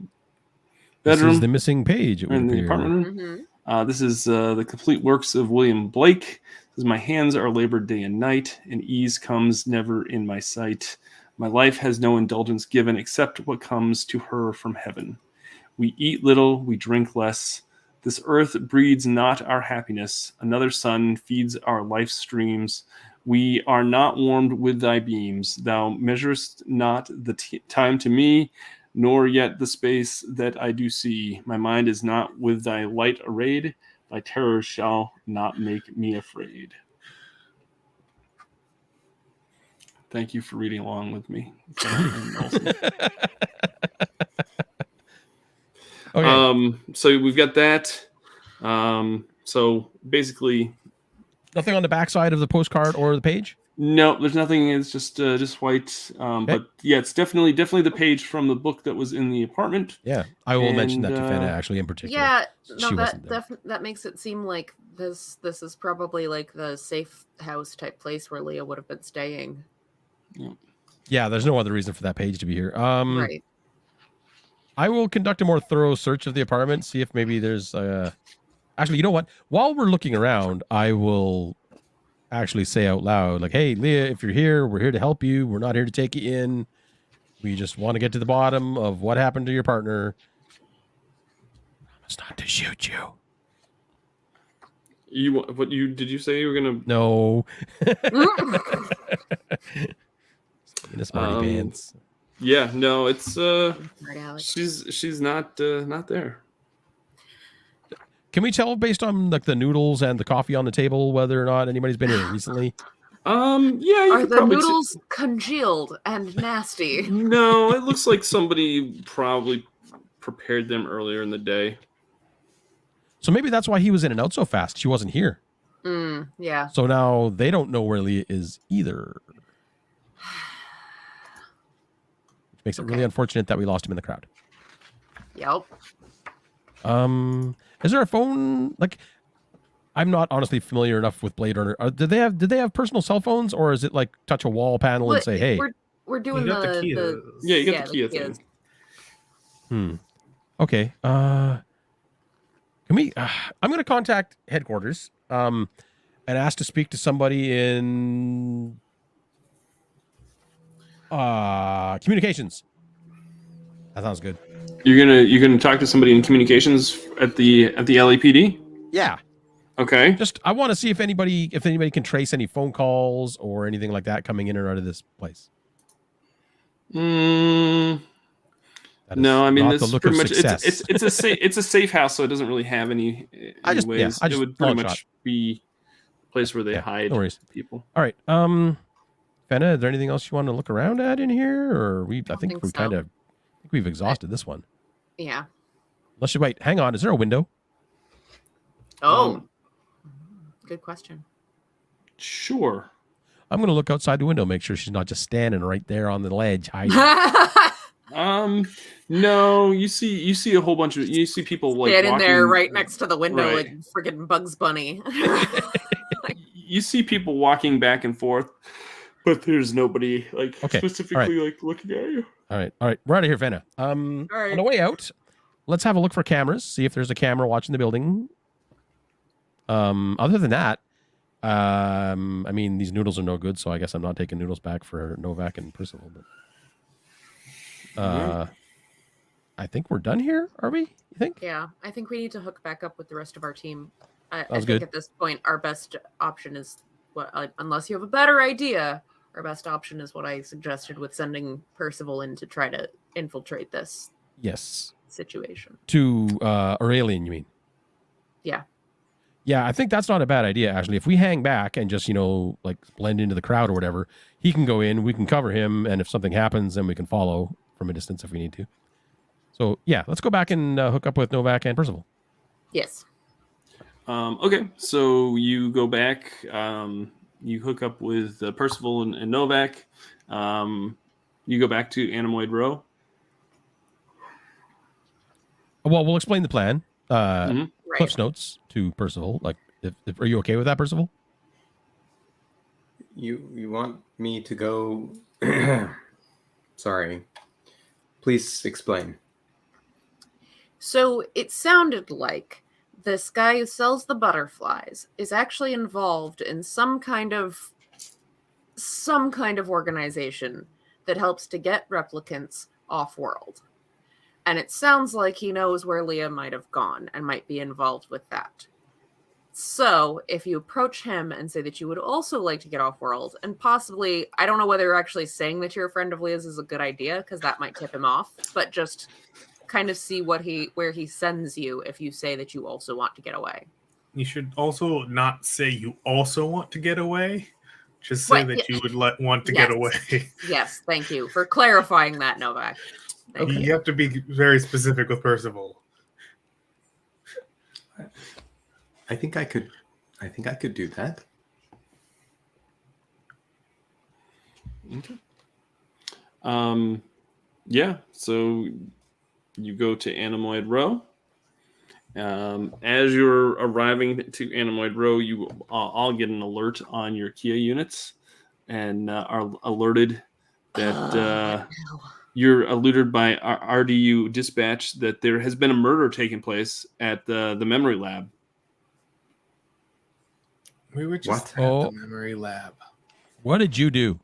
This bedroom is the missing page. It or in would the appear. apartment room. Mhm. This is the complete works of William Blake. This is, my hands are labored day and night, and ease comes never in my sight. My life has no indulgence given except what comes to her from heaven. We eat little, we drink less. This earth breeds not our happiness. Another sun feeds our life streams. We are not warmed with thy beams. Thou measurest not the time to me, nor yet the space that I do see. My mind is not with thy light arrayed. Thy terror shall not make me afraid. Thank you for reading along with me. Okay. So we've got that. So basically, Nothing on the backside of the postcard or the page? no, there's nothing. It's just white. But yeah, it's definitely the page from the book that was in the apartment. Yeah. I will mention that to And, Fenna actually in particular. Yeah, no, She that wasn't there. that makes it seem like this is probably like the safe house type place where Leah would have been staying. Yeah, there's no other reason for that page to be here. Right. I will conduct a more thorough search of the apartment, see if maybe there's actually, you know what? While we're looking around, I will actually say out loud, like, "Hey, Leah, if you're here, we're here to help you. We're not here to take you in. We just want to get to the bottom of what happened to your partner. Promise not to shoot you." Did you say you were gonna? No. In a smarty pants. Yeah, no, it's Smart Alex. she's not there. Can we tell based on like the noodles and the coffee on the table whether or not anybody's been here recently? Yeah, you Are could the probably noodles congealed and nasty? No, it looks like somebody probably prepared them earlier in the day. So maybe that's why he was in and out so fast. She wasn't here. Yeah. So now they don't know where Leah is either. Which makes it really unfortunate that we lost him in the crowd. Yep. Is there a phone? Like, I'm not honestly familiar enough with Blade Runner. Did they have personal cell phones, or is it like touch a wall panel and say, "Hey"? We're doing You got the the Kias. Yeah, you got the Kia thing. Okay. Can we? I'm going to contact headquarters. And ask to speak to somebody in communications. That sounds good. You're gonna talk to somebody in communications at the LAPD? Yeah. Okay. Just I want to see if anybody can trace any phone calls or anything like that coming in or out of this place. No, I mean not this the is look pretty of much success. it's a safe house, so it doesn't really have any ways. I just It would pretty long much shot. be a place where they Yeah, hide no worries. people. All right. Fenna, is there anything else you want to look around at in here, or I think we've exhausted this one. Yeah. Let's just wait. Hang on. Is there a window? Oh. Good question. Sure. I'm going to look outside the window, make sure she's not just standing right there on the ledge hiding. No, you see a whole bunch of people like Standing walking there right next to the window Right. like friggin' Bugs Bunny. You see people walking back and forth, but there's nobody like Okay, specifically like looking at you. All right. We're out of here, Fenna. On the way out, let's have a look for cameras. See if there's a camera watching the building. Other than that, I mean, these noodles are no good, so I guess I'm not taking noodles back for Novak and Percival. But I think we're done here. Are we? You think? Yeah, I think we need to hook back up with the rest of our team. I Sounds think good. at this point, our best option is unless you have a better idea, our best option is what I suggested with sending Percival in to try to infiltrate this Yes. situation. To Aurelian, you mean? Yeah. Yeah, I think that's not a bad idea, actually. If we hang back and just, like blend into the crowd or whatever, he can go in, we can cover him, and if something happens, then we can follow from a distance if we need to. So, yeah, let's go back and hook up with Novak and Percival. Yes. Okay, so you go back, you hook up with Percival and Novak. You go back to Animoid Row. Well, we'll explain the plan. Right. Cliff's notes to Percival. Like, are you okay with that, Percival? You want me to go? Sorry. Please explain. So it sounded like this guy who sells the butterflies is actually involved in some kind of organization that helps to get replicants off-world. And it sounds like he knows where Leah might have gone and might be involved with that. So if you approach him and say that you would also like to get off-world, and possibly, I don't know whether you're actually saying that you're a friend of Leah's is a good idea, because that might tip him off, but just kind of see where he sends you if you say that you also want to get away. You should also not say you also want to get away. Just say that you would want to get away. Yes, thank you for clarifying that, Novak. Thank you. You have to be very specific with Percival. I think I could do that. Okay. Yeah, so you go to Animoid Row. As you're arriving to Animoid Row, you all get an alert on your Kia units and are alerted that you're alerted by RDU dispatch that there has been a murder taking place at the memory lab. We were just at the memory lab. What did you do?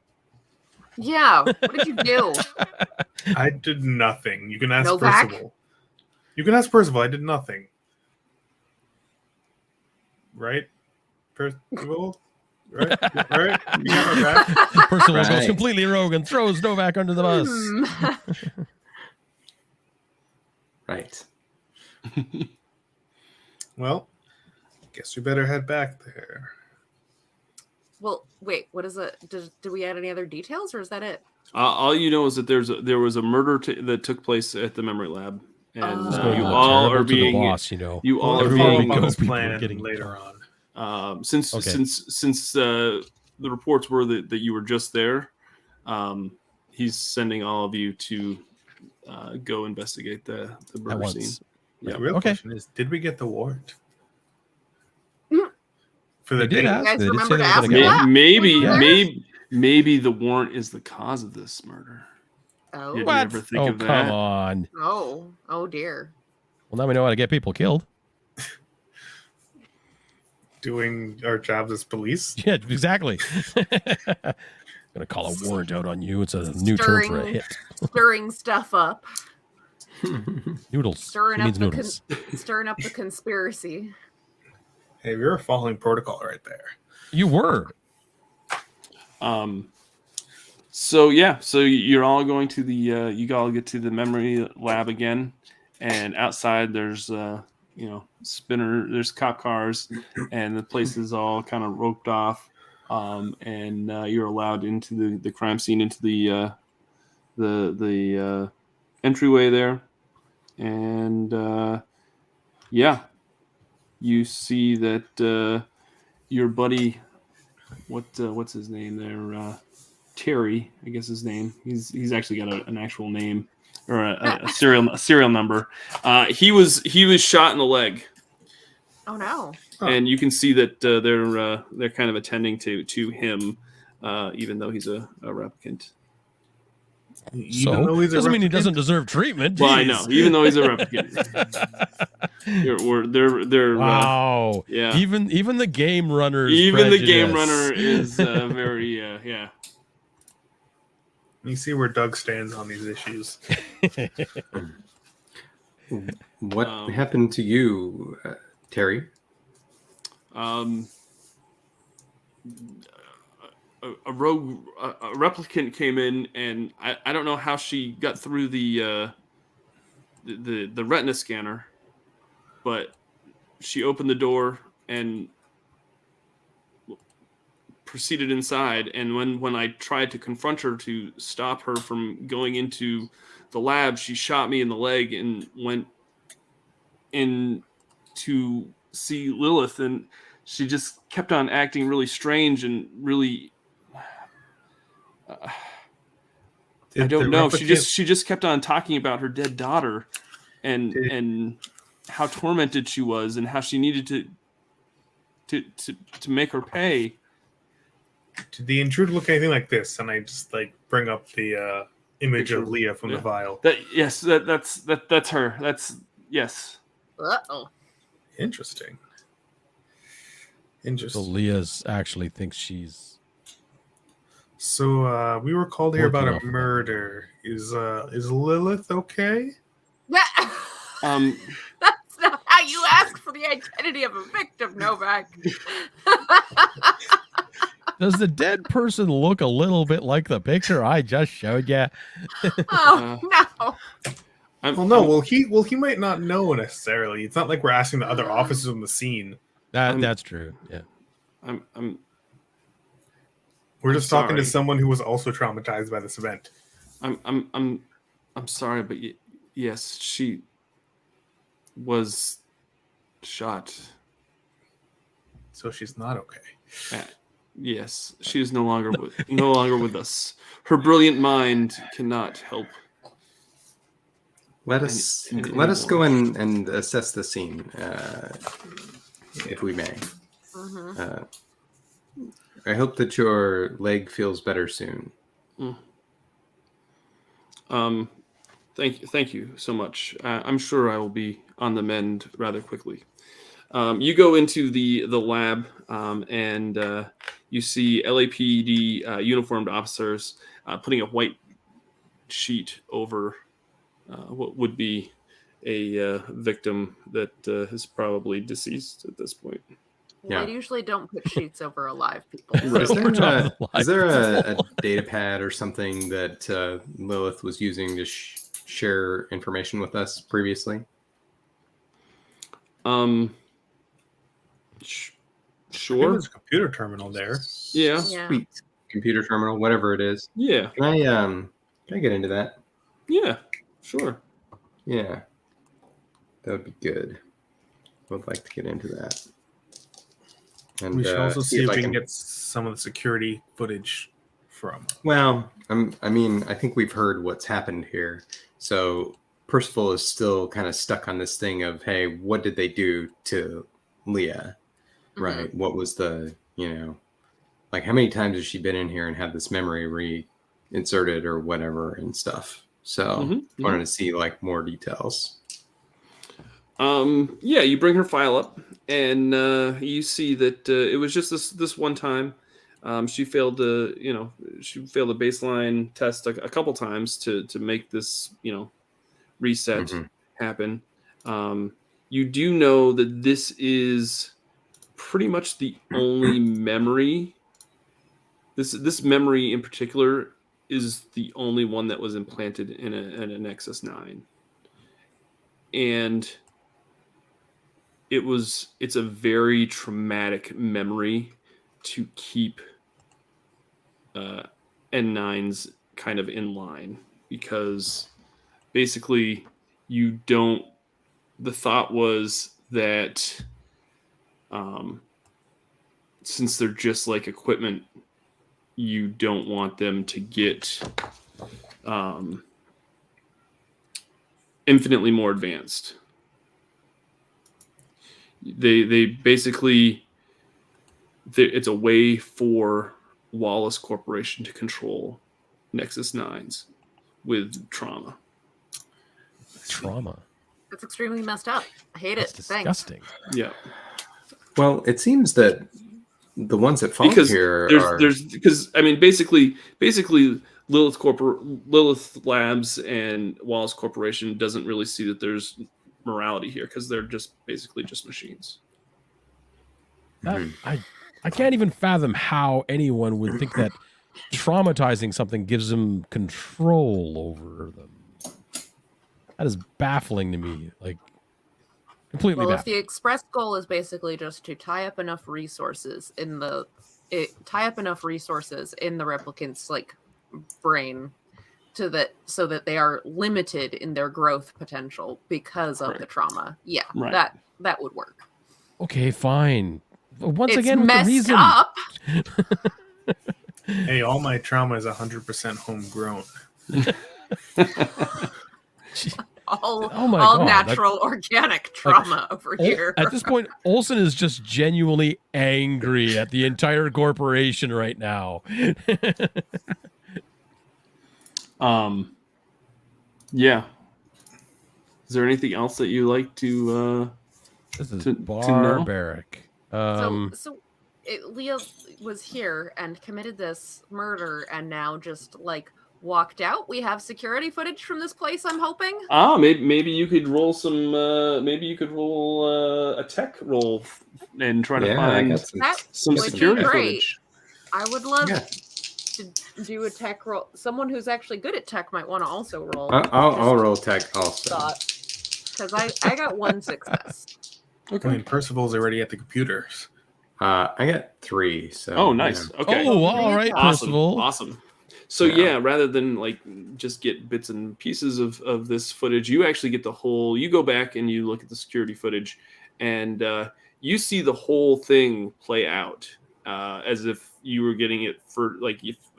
Yeah, what did you do? I did nothing. You can ask Novak? Percival. You can ask Percival. I did nothing. Right? Percival? Right? Right? You got my back? Percival goes Right. completely rogue and throws Novak under the bus. Right. Well, guess we better head back there. Well, wait, what is it? Did we add any other details, or is that it? All you know is that there was a murder that took place at the memory lab, and It's going to you look all terrible are to the being boss, you all We'll are follow being up on this people plan getting later on. since the reports were that you were just there. He's sending all of you to go investigate the at murder scene. once. Yeah. The real Okay. question is, did we get the warrant? Mm. For the They did date? ask. guys They did remember say they to were ask going to me get that? one. Maybe the warrant is the cause of this murder. Oh, Did you What? ever think Oh, of that? come on. oh dear. Well, now we know how to get people killed. Doing our jobs as police? Yeah, exactly. Gonna call a warrant out on you. It's a new term for a hit. Stirring stuff up, Noodles. stirring She up means the noodles. stirring up the conspiracy. Hey, we were following protocol right there. You were. So you're all going to the you all get to the memory lab again, and outside there's there's cop cars, and the place is all kind of roped off, and you're allowed into the crime scene, into the entryway there, and you see that your buddy, what's his name there? Terry, I guess his name. He's actually got an actual name or a serial number. He was shot in the leg, Oh no. and you can see that they're kind of attending to him, even though he's a replicant. Even though So he's a doesn't mean he replicant? doesn't deserve treatment. Well, I Jeez. know, even though he's a replicant. They're Wow. yeah. Even the game runners. Even the game prejudice. runner is very yeah. You see where Doug stands on these issues. What Um, happened to you, Terry? A rogue a replicant came in, and I don't know how she got through the retina scanner, but she opened the door and proceeded inside. And when I tried to confront her to stop her from going into the lab, she shot me in the leg and went in to see Lilith, and she just kept on acting really strange and really I don't know. She just kept on talking about her dead daughter and how tormented she was and how she needed to make her pay. Did the intruder look anything like this? And I just like bring up the image Picture. of Leah from the vial. That's her. That's yes. Uh-oh. Interesting. So Leah's actually thinks she's. So we were called here about Working a off of that. murder. Is Lilith okay? That's not how you ask for the identity of a victim, Novak. Does the dead person look a little bit like the picture I just showed you? Oh no. Well, he might not know necessarily. It's not like we're asking the other officers on the scene. That's true. Yeah. We're just talking to sorry. someone who was also traumatized by this event. I'm sorry, but yes, she was shot. So she's not okay. Yes, she is no longer with us. Her brilliant mind cannot help. Let us anymore. go and assess the scene, if we may. Mm-hmm. I hope that your leg feels better soon. Thank you so much. I'm sure I will be on the mend rather quickly. You go into the lab, and you see LAPD uniformed officers putting a white sheet over what would be a victim that is probably deceased at this point. Well, I Yeah. usually don't put sheets over alive people. Right. Is there a data pad or something that Lilith was using to share information with us previously? Sure. There's a computer terminal there. Yeah. Sweet. Computer terminal, whatever it is. Yeah. Can I get into that? Yeah. Sure. Yeah. That would be good. I would like to get into that. And We should also see if I we can get some of the security footage from. Well, I think we've heard what's happened here. So Percival is still kind of stuck on this thing of, hey, what did they do to Leah? Right? What was the, like how many times has she been in here and had this memory reinserted or whatever and stuff? So wanted to see like more details. Yeah, you bring her file up, and you see that it was just this one time. She failed a baseline test a couple times to make this reset happen. You do know that this is pretty much the only memory. This memory in particular is the only one that was implanted in a Nexus 9, and it's a very traumatic memory to keep N9s kind of in line, because basically the thought was that since they're just like equipment, you don't want them to get infinitely more advanced. They basically, it's a way for Wallace Corporation to control Nexus 9s with trauma. Trauma. That's extremely messed up. I hate That's it. Thanks. disgusting. Yeah. Well, it seems that the ones that fall Because here are because I mean basically Lilith Labs and Wallace Corporation doesn't really see that there's morality here because they're just basically just machines. I can't even fathom how anyone would think that traumatizing something gives them control over them. That is baffling to me. Like, completely Well, if baffling. the express goal is basically just to tie up enough resources in the replicant's like brain so that they are limited in their growth potential because of the trauma. Yeah, Right. that would work. Okay, fine. Once It's again, with the messed reason. up. Hey, all my trauma is 100% homegrown. All God. natural, organic trauma over here. At this point, Olsen is just genuinely angry at the entire corporation right now. Yeah. Is there anything else that you like to This is to know? barbaric. Leah was here and committed this murder and now just like walked out. We have security footage from this place, I'm hoping. Maybe you could roll some a tech roll and try to I find got some would be security great. footage. I would love Yeah. to do a tech roll. Someone who's actually good at tech might want to also roll. I'll roll tech also. Because I got one success. I mean, Percival's already at the computers. I got 3. So Oh, nice. yeah. Okay. Oh, all right, Percival. Awesome. So yeah, rather than like just get bits and pieces of this footage, you actually get the whole. You go back and you look at the security footage, and you see the whole thing play out as if you were getting it for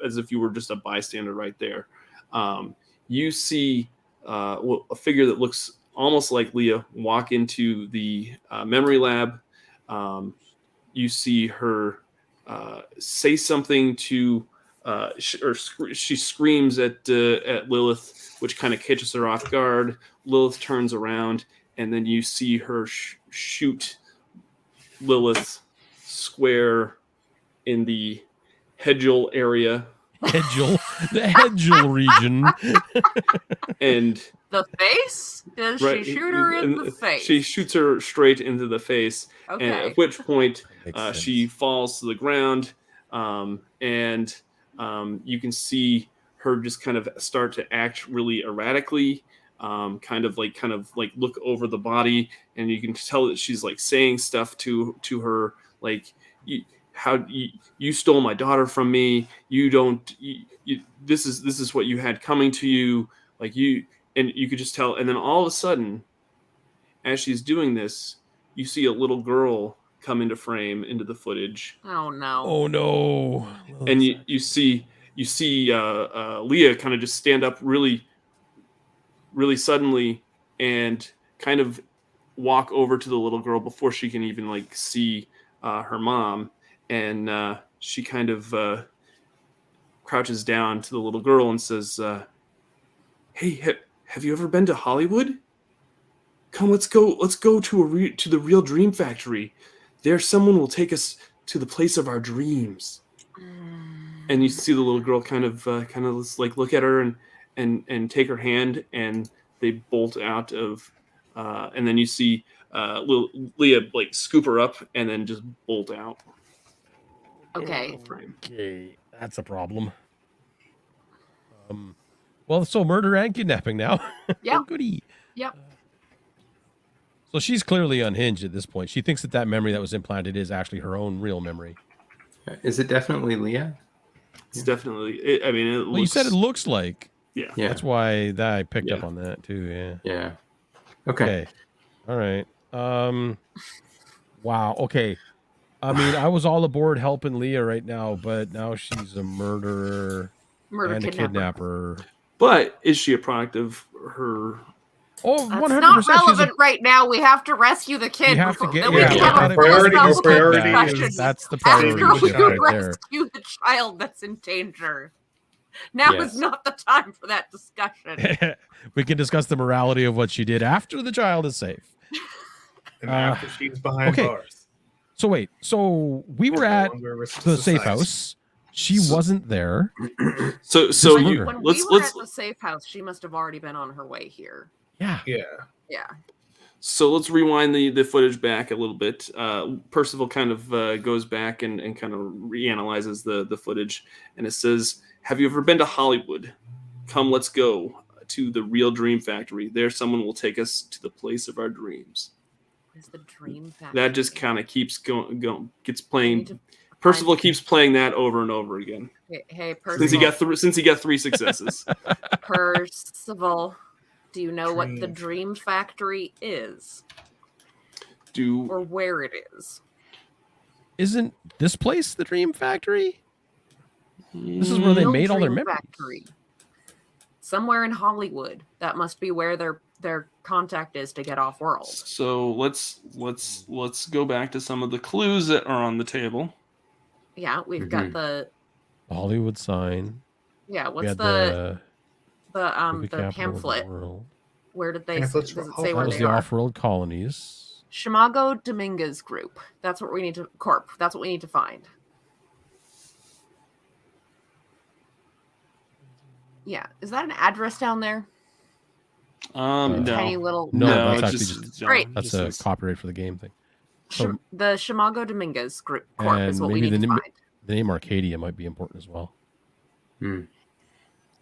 as if you were just a bystander right there. You see a figure that looks almost like Leah walk into the memory lab. You see her say something to. She screams at Lilith, which kind of catches her off guard. Lilith turns around, and then you see her shoot Lilith square in the Hedgel area. The Hedgel region. And the face? Does she shoot her in the face? She shoots her straight into the face. Okay. And at which point Makes she sense. falls to the ground, and you can see her just kind of start to act really erratically, kind of like look over the body, and you can tell that she's like saying stuff to her like, you stole my daughter from me. You don't. This is what you had coming to you. Like you, and you could just tell. And then all of a sudden, as she's doing this, you see a little girl come into frame into the footage. Oh no! Oh no! And you see Leah kind of just stand up really, really suddenly and kind of walk over to the little girl before she can even like see her mom, and she kind of crouches down to the little girl and says, "Hey, have you ever been to Hollywood? Come, let's go to the Real Dream Factory. There, someone will take us to the place of our dreams." And you see the little girl kind of like look at her and take her hand, and they bolt out of. And then you see Leah like scoop her up and then just bolt out. Okay. Okay, that's a problem. Well, so murder and kidnapping now. Yeah. Goody. Yep. So she's clearly unhinged at this point. She thinks that memory that was implanted is actually her own real memory. Is it definitely Leah? It's definitely. It looks. Well, you said it looks like. Yeah. That's why I picked up on that too. Yeah. Yeah. Okay. All right. Wow. Okay. I mean, I was all aboard helping Leah right now, but now she's a murderer and a kidnapper. But is she a product of her? Oh, That's 100%. not relevant right now. We have to rescue the kid. We have to get. We Yeah, can we have gotta a priority- philosophical priority discussion is- That's the after priority we shift right there. rescue the child that's in danger. Now Yes. is not the time for that discussion. We can discuss the morality of what she did after the child is safe. And after she's behind okay. bars. So wait, so we were No at longer a risk to the safe society. house. She wasn't there. So When you When let's we were let's at the safe house, she must have already been on her way here. Yeah. Yeah. Yeah. So let's rewind the footage back a little bit. Percival kind of goes back and kind of reanalyzes the footage, and it says, "Have you ever been to Hollywood? Come, let's go to the real Dream Factory. There, someone will take us to the place of our dreams." Where's the dream factory? That just kind of keeps going, gets I need playing. to Percival find- keeps playing that over and over again Hey, since he Percival. got 3 successes. Percival, do you know what the Dream dream factory is? Do Or where it is? Isn't this place the Dream Factory? This is where they Real made all their Dream memories. Factory. Somewhere in Hollywood. That must be where their contact is to get off world. So let's go back to some of the clues that are on the table. Yeah, we've got the Hollywood sign. yeah. We What's had the movie capital of the pamphlet? world. Where did they Pamphlets does for it say That where was they the are? off-world colonies. Shimago Dominguez Group. That's what we need to Corp. That's what we need to find. Yeah, is that an address down there? No. Tiny little. No, that's it's actually just- Great. That's a copyright for the game thing. So- The Shimago Dominguez Group Corp is And what we maybe need to the find. The name Arcadia might be important as well.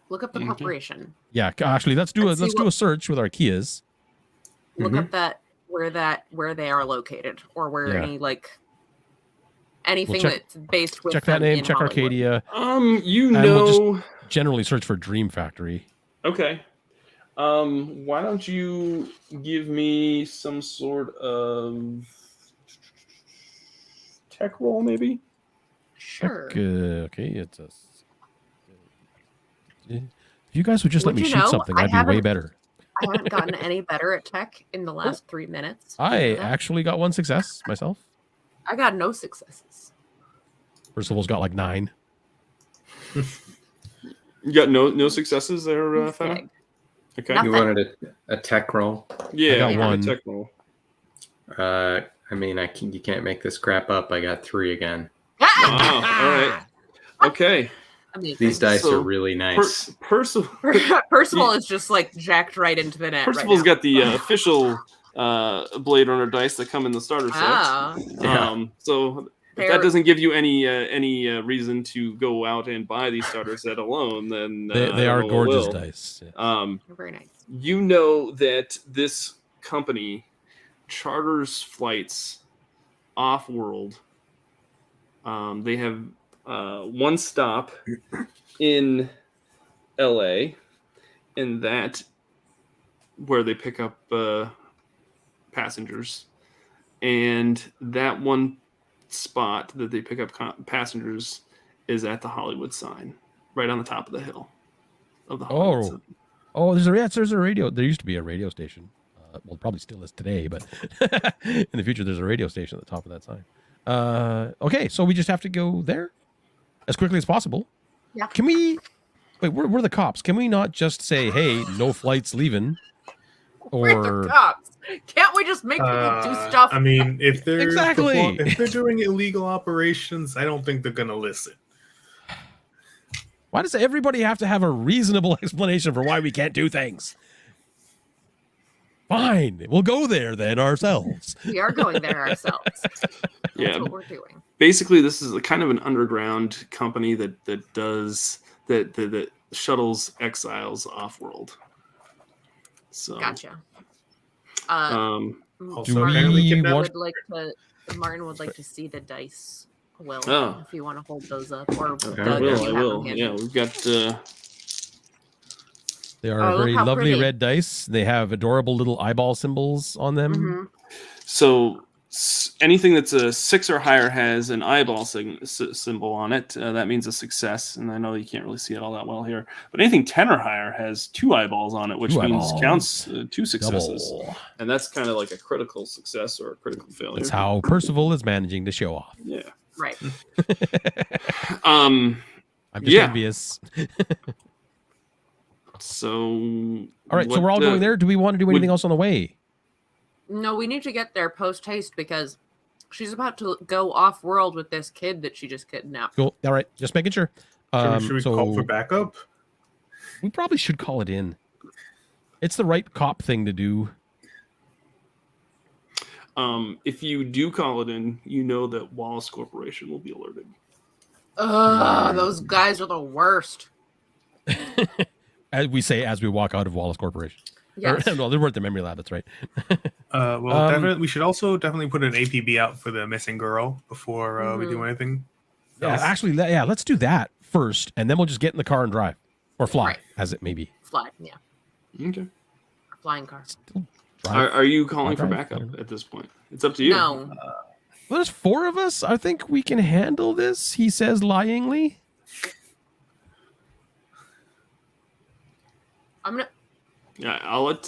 Look up the Okay. corporation. Yeah, actually, let's do Let's see a search with Arkeas. Look up where they are located, or where Yeah. anything check- that's based with Check that them name. in Check Hollywood. Arcadia. You And know. we'll Generally, search for Dream Factory. Okay. Why don't you give me some sort of tech roll, maybe? Sure. Okay, it's a. If you guys would just let Would me you shoot know, something, I I'd be way haven't- better. I haven't gotten any better at tech in the last 3 minutes. Do you I know that? actually got one success myself. I got no successes. Percival's got like 9. You got no successes there, Fenna? Fig. Okay. Nothing. You wanted a tech roll? Yeah, I got give me a one. tech roll. I mean, you can't make this crap up. I got 3 again. Wow. All right. Okay. Amazing. These dice So, are really nice. Percival Percival is just like jacked right into the net. Percival's right now. got the official Blade Runner dice that come in the starter set. Ah, Yeah. So if They're- that doesn't give you any reason to go out and buy these starter set alone, then They I are don't know what gorgeous will. dice. Yeah. very nice. You know that this company charters flights off world. They have one stop in LA, and that where they pick up passengers, and that one spot that they pick up passengers is at the Hollywood sign, right on the top of the hill of the Hollywood sign. Oh, there's a radio. There used to be a radio station. Well, probably still is today, but in the future, there's a radio station at the top of that sign. Okay, so we just have to go there as quickly as possible. Yeah. Can we? Wait, we're the cops. Can we not just say, "Hey, no flights leaving"? We're the Or cops. Can't we just make people do stuff? I mean, if they're Exactly. if they're doing illegal operations, I don't think they're gonna listen. why does everybody have to have a reasonable explanation for why we can't do things? Fine, we'll go there then ourselves. We are going there ourselves. That's Yeah. what we're doing. Basically, this is a kind of an underground company that does that shuttles exiles off world. So Gotcha. Also, Do apparently we kidnapped- want- Martin would like to see the dice. Will Oh. if you want to hold those up, or I Doug, will. if I you have will. them Yeah, handy. we've got. They are Oh, look very how lovely pretty. red dice. They have adorable little eyeball symbols on them. Mhm. So anything that's a 6 or higher has an eyeball symbol on it. That means a success. And I know you can't really see it all that well here. But anything 10 or higher has 2 eyeballs on it, which 2 means eyeballs. counts 2 successes. Double. And that's kind of like a critical success or a critical failure. That's how Percival is managing to show off. Yeah. Right. I'm just Yeah. envious. So, All right, so we're all going there. Do we want to do anything else on the way? No, we need to get there post haste because she's about to go off world with this kid that she just kidnapped. Cool. All right, just making sure. Should we call for backup? We probably should call it in. It's the right cop thing to do. If you do call it in, you know that Wallace Corporation will be alerted. Ugh, those guys are the worst. As we say as we walk out of Wallace Corporation. Yes. No, they were at the memory lab. That's right. Definitely, we should also definitely put an APB out for the missing girl before we do anything. Yeah, else. actually, let's do that first, and then we'll just get in the car and drive. Or fly, Right. as it may be. Fly, yeah. Okay. Flying car. Still drive. Are you calling for drive? I backup don't know. at this point? It's up to you. No. Well, there's 4 of us. I think we can handle this, he says lyingly. I'm gonna. Yeah, I'll let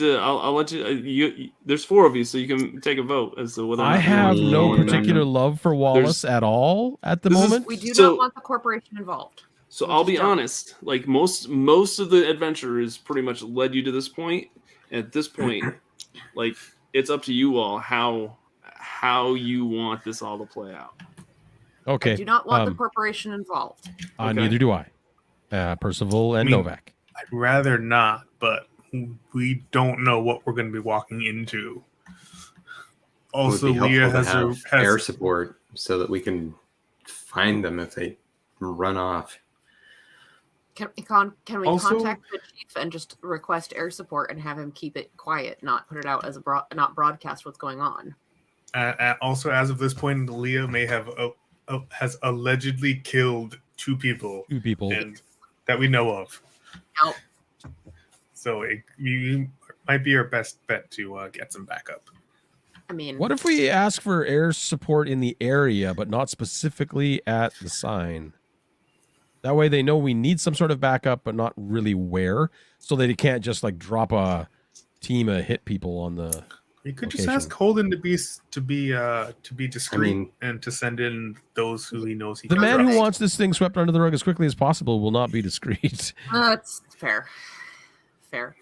you. There's 4 of you, so you can take a vote as to whether. Or I not you have want to no call it particular backup. love for Wallace at all at the This is- moment. We do So- not want the corporation involved. So We I'll just be don't. honest. Like most of the adventure is pretty much led you to this point. At this point, like it's up to you all how you want this all to play out. Okay. I do not want the um, corporation involved. Okay. Neither do I. Percival and I mean- Novak. I'd rather not, but we don't know what we're going to be walking into. Also, It would be Leah helpful has to have air support so that we can find them if they run off. Can we Also- contact the chief and just request air support and have him keep it quiet, not put it out as not broadcast what's going on? Also, as of this point, Leah may have has allegedly killed 2 people, 2 people. and that we know of. Nope. So you might be our best bet to get some backup. I mean, What if we ask for air support in the area, but not specifically at the sign? That way they know we need some sort of backup, but not really where, so that they can't just like drop a team of hit people on the. You could just Location. ask Holden to be discreet mean- and to send in those who he knows he The can man trust. who wants this thing swept under the rug as quickly as possible will not be discreet. that's fair. Fair.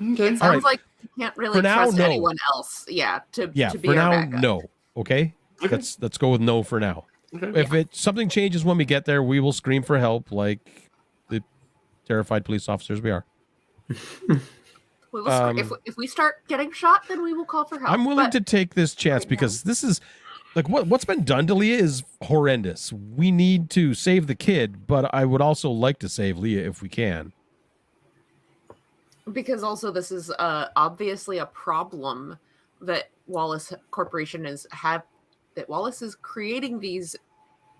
Okay. It sounds All right. like you can't really For now, trust no. anyone else. Yeah, to Yeah, be for our now, backup. no. Okay, Okay. let's go with no for now. Okay. If something changes when we get there, we will scream for help like the terrified police officers we are. We will if we start getting shot, then we will call for help. I'm willing But to take this chance right because this is like what's been done to Leah is horrendous. We need to save the kid, but I would also like to save Leah if we can. because also this is obviously a problem that Wallace Corporation that Wallace is creating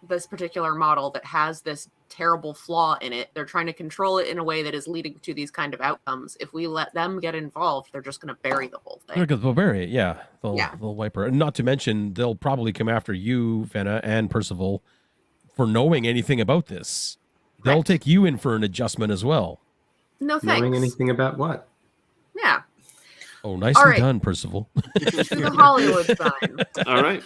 this particular model that has this terrible flaw in it. They're trying to control it in a way that is leading to these kind of outcomes. If we let them get involved, they're just going to bury the whole thing. Because they'll bury it, yeah. They'll Yeah. wipe her. And not to mention, they'll probably come after you, Fenna, and Percival for knowing anything about this. They'll Right. take you in for an adjustment as well. No thanks. Knowing anything about what? Yeah. Oh, nicely right. done, Percival. To the Hollywood sign. All right.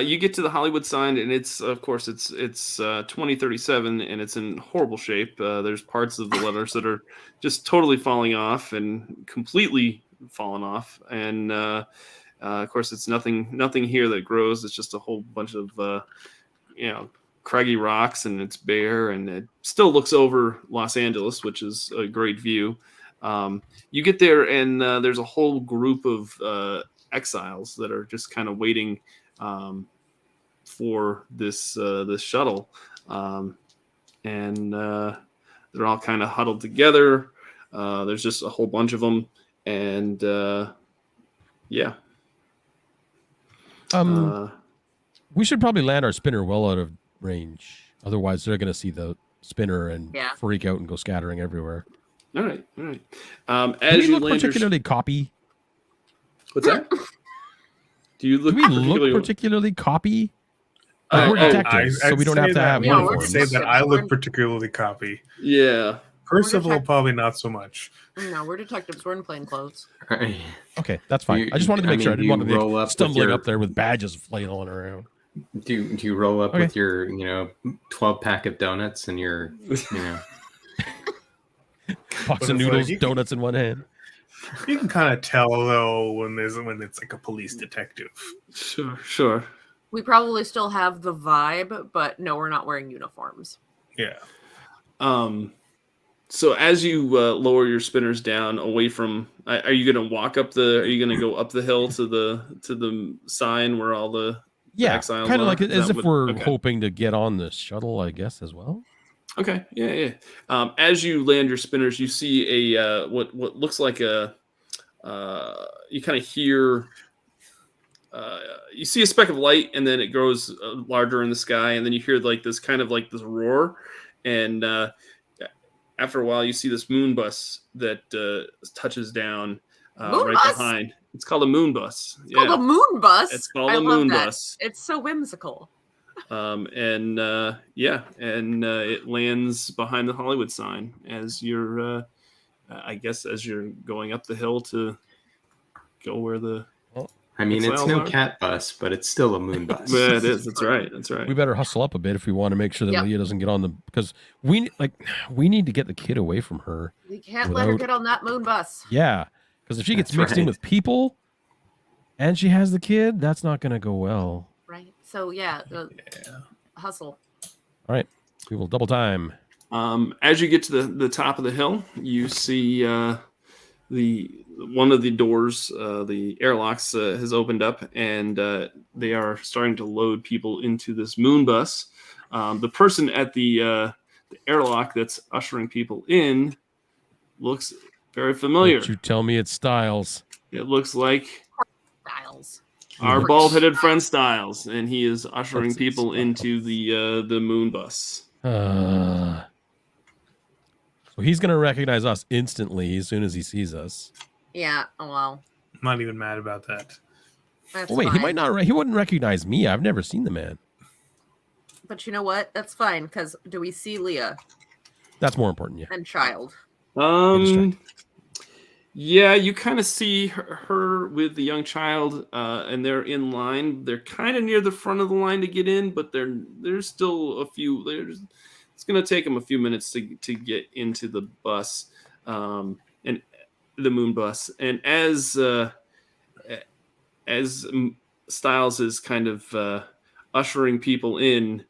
You get to the Hollywood sign, and it's 2037, and it's in horrible shape. There's parts of the letters that are just totally falling off and completely fallen off. And of course, it's nothing here that grows. It's just a whole bunch of craggy rocks, and it's bare, and it still looks over Los Angeles, which is a great view. You get there, and there's a whole group of exiles that are just kind of waiting for this shuttle, and they're all kind of huddled together. There's just a whole bunch of them, and yeah. We should probably land our spinner well out of range. Otherwise, they're going to see the spinner and Yeah. freak out and go scattering everywhere. All right. Do As we you look land your particularly copy? what's that? Do you Do look we look particularly copy? Like, we're detectives, so we don't have to have Yeah, we're uniforms. Say that I look We're- particularly copy. Yeah. Percival detect- probably not so much. No, we're detectives. We're in plain clothes. Okay, that's fine. You- I just wanted to I make sure I mean, didn't want to you be roll up with stumbling your- up there with badges flailing around. Do you roll up Okay. with your 12 pack of donuts and your Pots But of it's like, noodles, you can- donuts in one hand. You can kind of tell though when it's like a police detective. Sure. We probably still have the vibe, but no, we're not wearing uniforms. Yeah. So as you lower your spinners down away from, are you going to walk up the? Are you going to go up the hill to the sign where all the Yeah, exiles kind of are? like Is as that if what- we're okay. hoping to get on the shuttle, I guess, as well. Okay, yeah. As you land your spinners, you see a what looks like a you kind of hear you see a speck of light, and then it grows larger in the sky, and then you hear like this roar, and after a while, you see this moon bus that touches down Moon right bus? behind. It's called a moon bus. It's called a moon bus. It's called I a love moon that. bus. It's so whimsical. And it lands behind the Hollywood sign as you're, I guess, as you're going up the hill to go where the. I mean, it's Exiles no are? cat bus, but it's still a moon bus. Yeah, it is. That's right. That's right. We better hustle up a bit if we want to make sure that Yep. Leah doesn't get on the because we need to get the kid away from her. We can't let her Without- get on that moon bus. Yeah, because if she gets That's mixed in right. with people, and she has the kid, that's not going to go well. Right. So yeah, Yeah. hustle. All right, we will double time. As you get to the top of the hill, you see the one of the doors, the airlocks, has opened up, and they are starting to load people into this moon bus. The person at the airlock that's ushering people in looks very familiar. Don't you tell me it's Styles. It looks like Styles. our Rich bald-headed friend Styles, and he is ushering That's people Styles. into the moon bus. So he's going to recognize us instantly as soon as he sees us. Yeah. Oh well. I'm not even mad about that. That's Oh, wait, he fine. might not. He wouldn't recognize me. I've never seen the man. But you know what? That's fine because do we see Leah That's more important. Yeah. and child? Yeah, you kind of see her with the young child, and they're in line. They're kind of near the front of the line to get in, but there's still a few. It's going to take them a few minutes to get into the bus, and the moon bus. And as Styles is kind of ushering people in,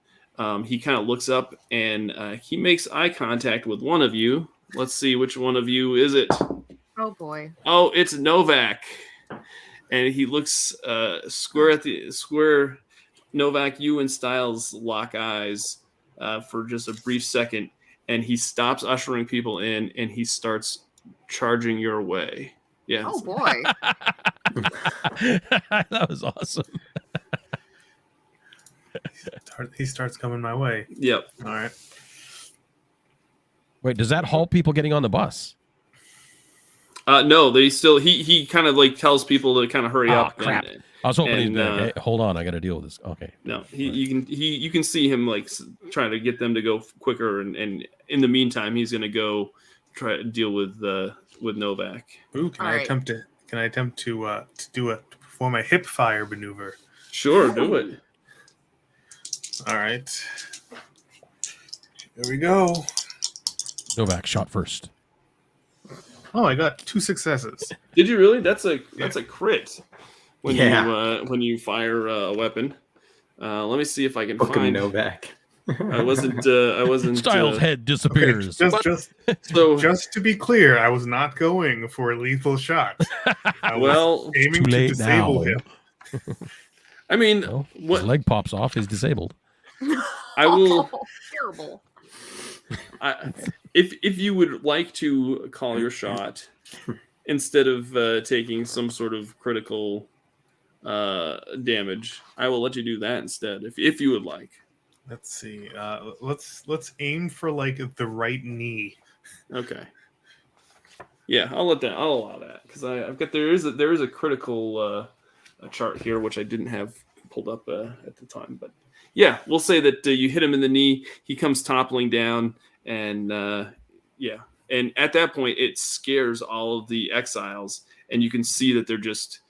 he kind of looks up and he makes eye contact with one of you. Let's see which one of you is it. Oh boy. Oh, it's Novak, and he looks square. Novak, you and Styles lock eyes for just a brief second, and he stops ushering people in, and he starts charging your way. Yeah. Oh boy. That was awesome. He starts coming my way. Yep. All right. Wait, does that halt people getting on the bus? No, they still. He kind of like tells people to kind of hurry Oh, up. crap. I was hoping he'd be like, and, hey, hold on, I got to deal with this. Okay. No, you can see him like trying to get them to go quicker, and in the meantime, he's going to go try to deal with Novak. Ooh, can All I right. attempt to perform a hip fire maneuver? Sure, do it. All right. Here we go. Novak shot first. Oh, I got 2 successes. Did you really? That's a crit when Yeah. when you fire a weapon. Let me see if I can Welcome find. Novak. I wasn't. Styles' head Okay, disappears. just to be clear, I was not going for a lethal shot. I was Well, aiming Too to late disable now. him. I mean, Well, what his leg pops off. He's disabled. I will. Oh, terrible. If you would like to call your shot instead of taking some sort of critical damage, I will let you do that instead. If you would like. Let's see. Let's aim for like the right knee. Okay. Yeah, I'll allow that because I've got there is a critical chart here which I didn't have pulled up at the time, but yeah, we'll say that you hit him in the knee. He comes toppling down, and and at that point it scares all of the exiles, and you can see that they're just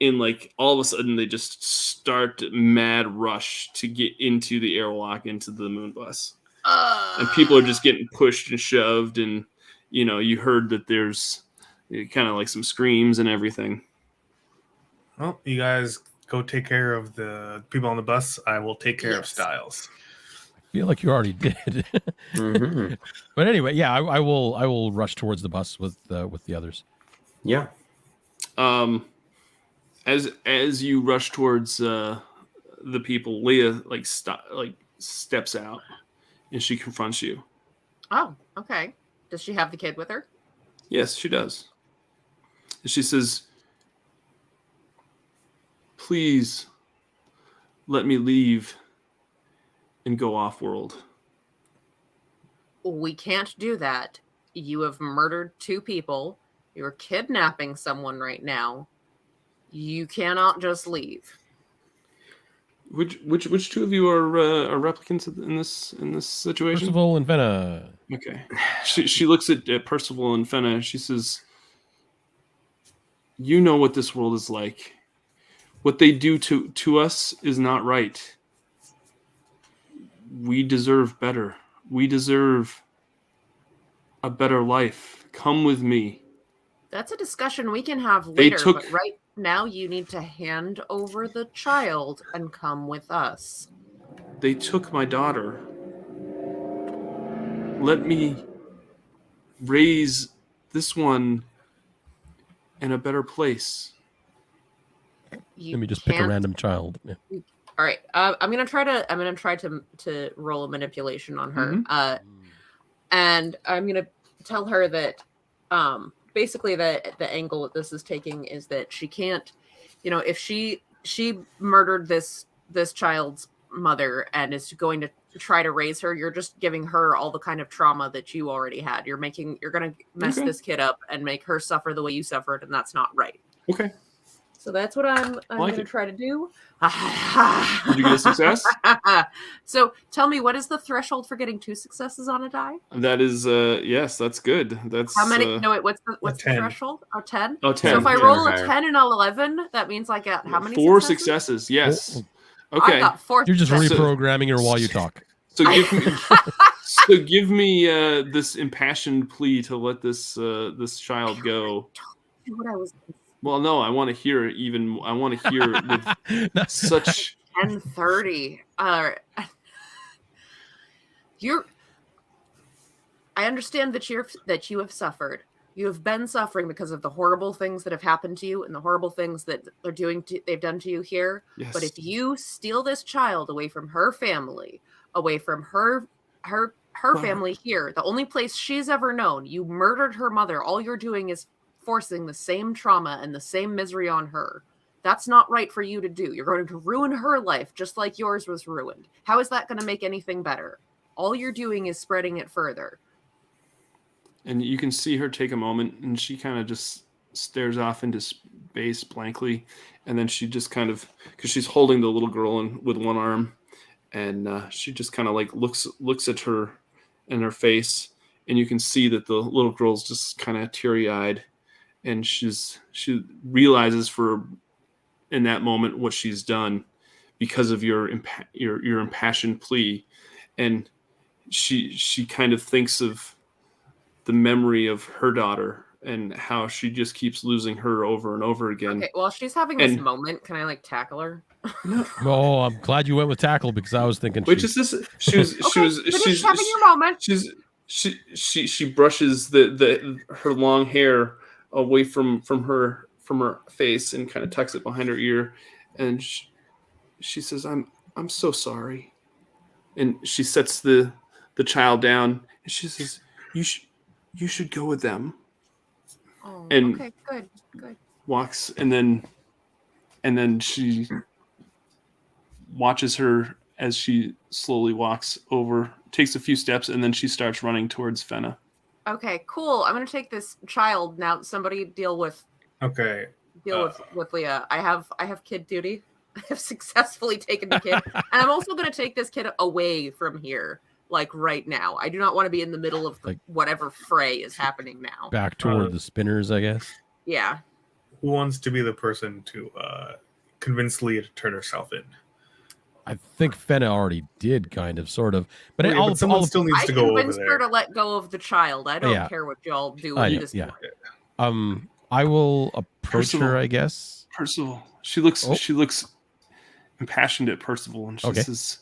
and like all of a sudden they just start mad rush to get into the airlock into the moon bus, and people are just getting pushed and shoved, and you heard that there's kind of like some screams and everything. Well, you guys go take care of the people on the bus. I will take care of Yes. Styles. I feel like you already did. Mhm. But anyway, yeah, I will rush towards the bus with the others. Yeah. As you rush towards the people, Leah steps out, and she confronts you. Oh, okay. Does she have the kid with her? Yes, she does. And she says, "Please let me leave and go off-world." We can't do that. You have murdered 2 people. You're kidnapping someone right now. You cannot just leave. Which two of you are replicants in this situation? Percival and Fenna. Okay. She looks at Percival and Fenna. She says, "You know what this world is like. What they do to us is not right. We deserve better. We deserve a better life. Come with me." That's a discussion we can have They later, took- but right now you need to hand over the child and come with us. They took my daughter. Let me raise this one in a better place. You Let me just pick a can't- random child. Yeah. All right, I'm gonna try to roll a manipulation on her, and I'm gonna tell her that basically the angle that this is taking is that she can't, if she murdered this child's mother and is going to try to raise her, you're just giving her all the kind of trauma that you already had. You're gonna mess Okay. this kid up and make her suffer the way you suffered, and that's not right. Okay. So that's what I'm like gonna it. try to do. Did you get a success? So tell me, what is the threshold for getting 2 successes on a die? That is yes, that's good. That's How many? No, wait. What's the 10. threshold? Oh, 10. Oh, 10. So if I 10 roll or a higher. 10 and 11, that means I get how many? 4 successes? successes. Yes. I Okay. got 4. You're just successes. reprogramming her while you talk. So give me this impassioned plea to let this child go. What I was Well, no, I want to hear it even. I want to hear it with such. 10:30. I understand that you have suffered. You have been suffering because of the horrible things that have happened to you and the horrible things that they've done to you here. Yes. But if you steal this child away from her family, away from her Wow. family here, the only place she's ever known, you murdered her mother. All you're doing is forcing the same trauma and the same misery on her. That's not right for you to do. You're going to ruin her life just like yours was ruined. How is that going to make anything better? All you're doing is spreading it further. And you can see her take a moment, and she kind of just stares off into space blankly, and then she just kind of, because she's holding the little girl with one arm, and she just kind of like looks at her in her face, and you can see that the little girl's just kind of teary-eyed, and she realizes in that moment what she's done because of your impassioned plea, and she kind of thinks of the memory of her daughter and how she just keeps losing her over and over again. Okay, well, she's having this And- moment. Can I like tackle her? Oh, I'm glad you went with tackle because I was thinking. Which is this? She's Finish having your moment. she brushes her long hair away from her face and kind of tucks it behind her ear, and she says, "I'm so sorry," and she sets the child down and she says, You should go with them." Oh, And- okay, good. Walks, and then she watches her as she slowly walks over, takes a few steps, and then she starts running towards Fenna. Okay, cool. I'm gonna take this child now. Somebody deal with Okay. with Leah. I have kid duty. I have successfully taken the kid, and I'm also gonna take this kid away from here, like right now. I do not want to be in the middle of Like- whatever fray is happening now. back toward the spinners, I guess. Yeah. Who wants to be the person to convince Leah to turn herself in? I think Fenna already did, kind of, sort of. But But someone still needs I to go over convinced her there. to let go of the child. I don't Yeah. care what y'all do I at know, this yeah. point. I will approach Percival. her, I guess. Percival. She looks Oh. she looks impassioned at Percival, and she Okay. says,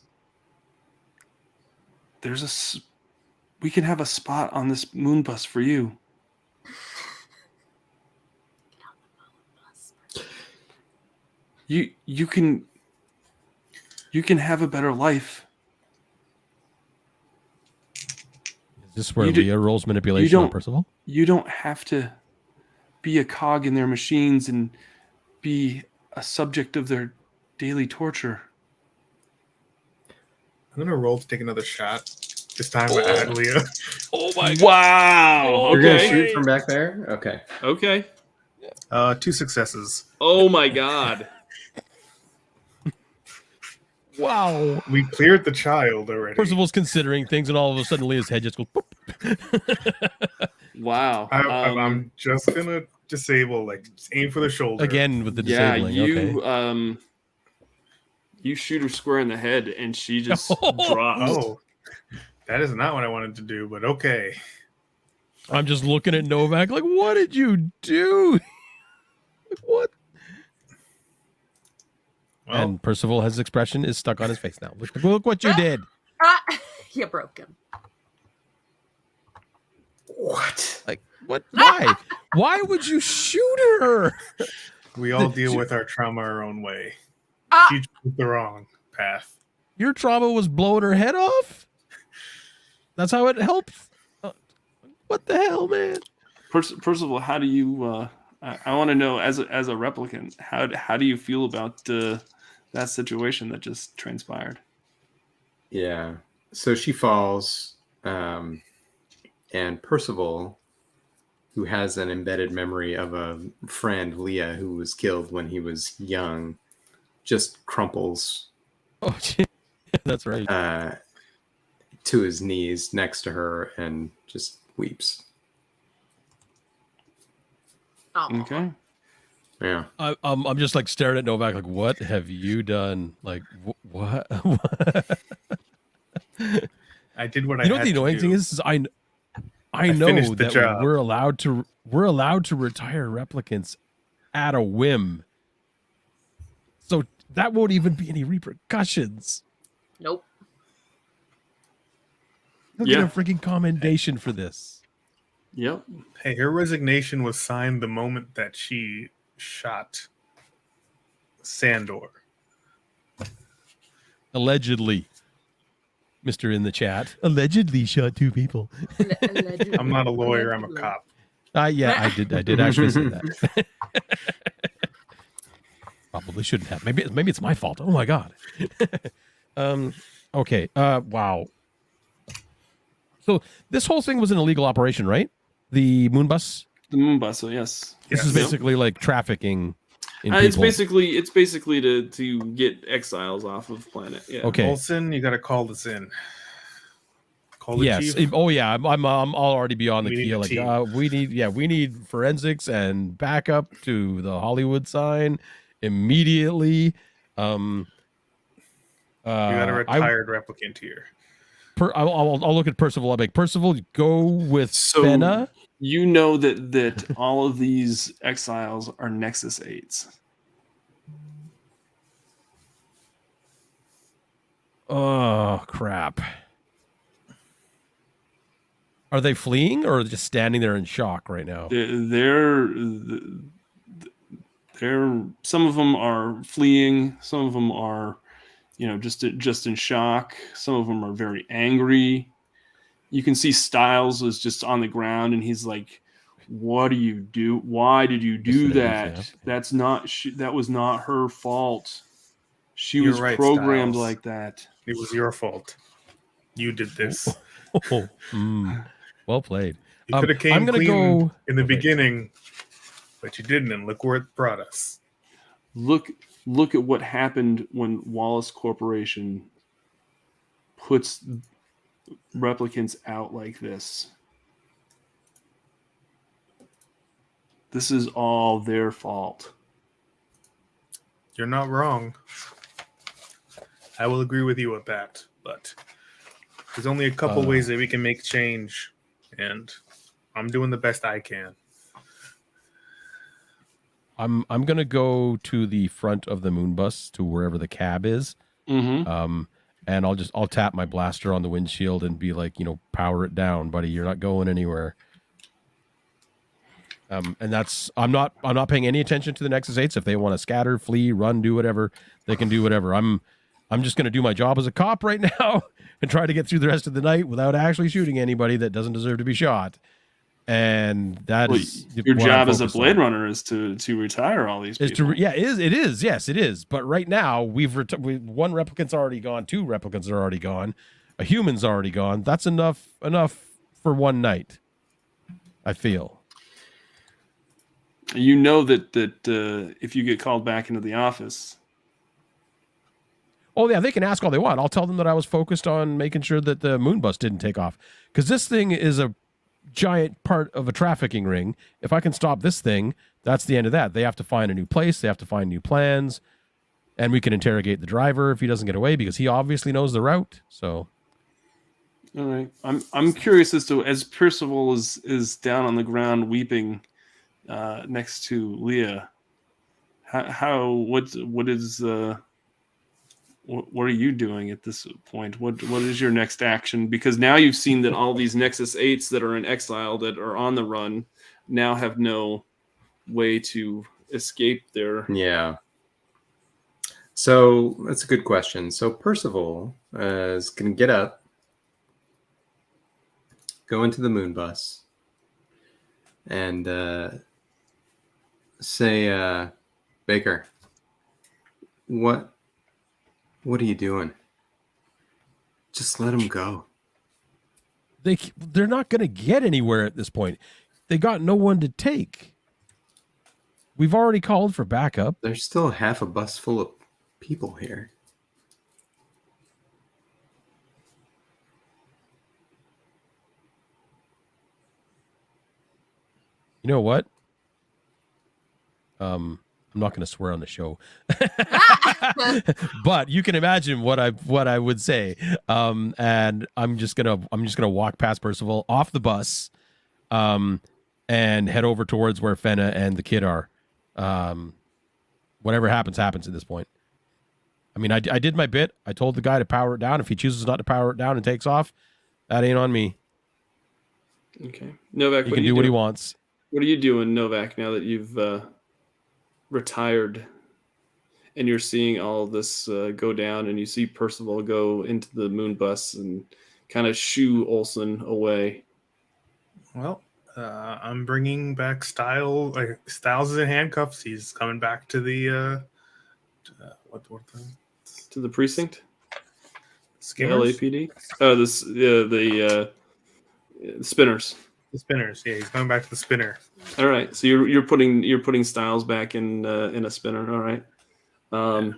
we can have a spot on this moon bus for you. You can have a better life. Is this where You do- Leah rolls manipulation on don't- Percival? You don't have to be a cog in their machines and be a subject of their daily torture. I'm gonna roll to take another shot. This time at Leah. Oh my Wow. Oh, You're gonna Okay. shoot from back there? Okay. Okay. 2 successes. Oh my God. Wow. We cleared the child already. Percival's considering things, and all of a sudden Leah's head just goes boop. Wow. I'm just gonna disable, just aim for the shoulder. Again with the Yeah, disabling. you you shoot her square in the head, and she just drops. Oh, that is not what I wanted to do, but okay. I'm just looking at Novak like, what did you do? What? Well, And Percival, his expression is stuck on his face now. Look what you did. You broke him. What? Like, what? Why? Why would you shoot her? we all deal with our trauma our own way. Ah! She chose the wrong path. Your trauma was blowing her head off? That's how it helps? What the hell, man? Percival, how do you? I want to know, as a replicant, how do you feel about that situation that just transpired? Yeah. So she falls, and Percival, who has an embedded memory of a friend, Leah, who was killed when he was young, just crumples Oh, gee. That's right. to his knees next to her and just weeps. Aw. Okay. Yeah. I'm just like staring at Novak like, what have you done? Like, what? I did what I You know had what the to annoying do. thing is I know finished the that job. we're allowed to retire replicants at a whim. So that won't even be any repercussions. Nope. He'll Yeah. get a freaking commendation for this. Yep. Hey, her resignation was signed the moment that she shot Sandor. Allegedly. Mr. in the chat. Allegedly shot 2 people. I'm not a lawyer, I'm a cop. Yeah, I did actually say that. Probably shouldn't have. Maybe it's my fault. Oh my god. Okay. Wow. So this whole thing was an illegal operation, right? The moon bus. The moon bus. So yes. This is Yes. basically like trafficking in It's people. basically to get exiles off of planet. Yeah. Okay. Olsen, you got to call this in. Call the Yes. chief. Oh yeah. I'm already beyond the We need key. a Like team. we need forensics and backup to the Hollywood sign immediately. You got a retired replicant here. I'll look at Percival. I'll make Percival go with So Fenna. you know that all of these exiles are Nexus 8s. Oh crap! Are they fleeing or just standing there in shock right now? They're some of them are fleeing. Some of them are, just in shock. Some of them are very angry. You can see Styles is just on the ground, and he's like, "What do you do? Why did you do Just an that? ADF. That was not her fault. She You're was right, programmed Styles. like that." It was your fault. You did this. Oh, well played. You could have came I'm gonna clean go in the okay. beginning, but you didn't, and look where it brought us. Look at what happened when Wallace Corporation puts replicants out like this. This is all their fault. You're not wrong. I will agree with you with that, but there's only a couple ways that we can make change, and I'm doing the best I can. I'm gonna go to the front of the moon bus to wherever the cab is. Mm-hmm. And I'll tap my blaster on the windshield and be like, power it down, buddy. You're not going anywhere. And that's I'm not paying any attention to the Nexus 8s. If they want to scatter, flee, run, do whatever, they can do whatever. I'm just gonna do my job as a cop right now and try to get through the rest of the night without actually shooting anybody that doesn't deserve to be shot. And that is your job as a Blade Runner is to retire all these people. It is. Yes, it is. But right now, one replicant's already gone, 2 replicants are already gone, a human's already gone. That's enough for one night, I feel. You know that if you get called back into the office. Oh, yeah, they can ask all they want. I'll tell them that I was focused on making sure that the moon bus didn't take off. Because this thing is a giant part of a trafficking ring. If I can stop this thing, that's the end of that. They have to find a new place. They have to find new plans. And we can interrogate the driver if he doesn't get away, because he obviously knows the route. So, all right. I'm curious as to, as Percival is down on the ground weeping next to Leah, what are you doing at this point? What is your next action? Because now you've seen that all these Nexus 8s that are in exile, that are on the run, now have no way to escape their... Yeah. So that's a good question. So Percival is going to get up, go into the moon bus, and say, Baker, what are you doing? Just let him go. They're not going to get anywhere at this point. They got no one to take. We've already called for backup. There's still half a bus full of people here. You know what? I'm not going to swear on the show, but you can imagine what I would say. And I'm just gonna walk past Percival off the bus, and head over towards where Fenna and the kid are. Whatever happens at this point. I mean, I did my bit. I told the guy to power it down. If he chooses not to power it down and takes off, that ain't on me. Okay, Novak, he can do what he wants. What are you doing, Novak, now that you've retired and you're seeing all of this go down, and you see Percival go into the moon bus and kind of shoo Olsen away? Well, I'm bringing back Styles in handcuffs. He's coming back to the to the precinct, Skimmers? LAPD. Oh, the spinners. The spinners. Yeah, he's coming back to the spinner. All right, so you're putting Styles back in a spinner. All right.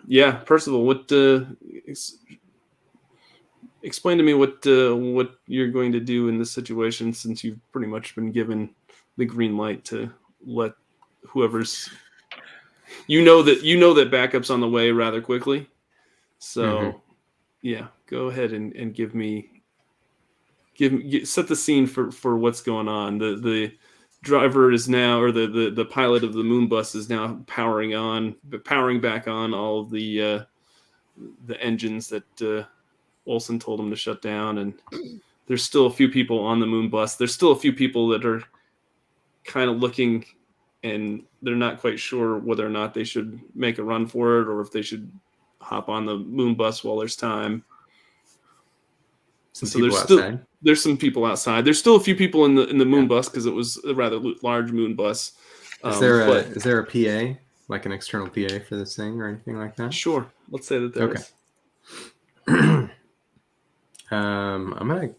Yeah, Percival, what? Explain to me what you're going to do in this situation, since you've pretty much been given the green light to let whoever's. You know that backup's on the way rather quickly, so yeah, go ahead and set the scene for what's going on. The driver is now, or the pilot of the moon bus is now powering back on all of the engines that Olsen told him to shut down, and there's still a few people on the moon bus. There's still a few people that are kind of looking, and they're not quite sure whether or not they should make a run for it, or if they should hop on the moon bus while there's time. So there's some people outside. There's still a few people in the moon bus, because it was a rather large moon bus. Is there a PA, like an external PA for this thing or anything like that? Sure. Let's say that there is. I'm gonna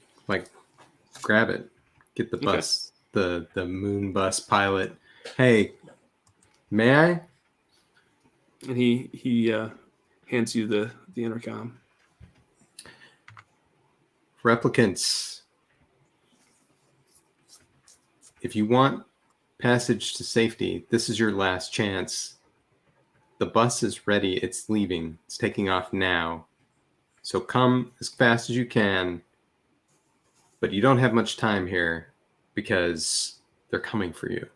grab it, get the bus, the moon bus pilot. Hey, may I? And he hands you the intercom. Replicants, if you want passage to safety. This is your last chance. The bus is ready. It's leaving. It's taking off now. So come as fast as you can. But you don't have much time here because they're coming for you.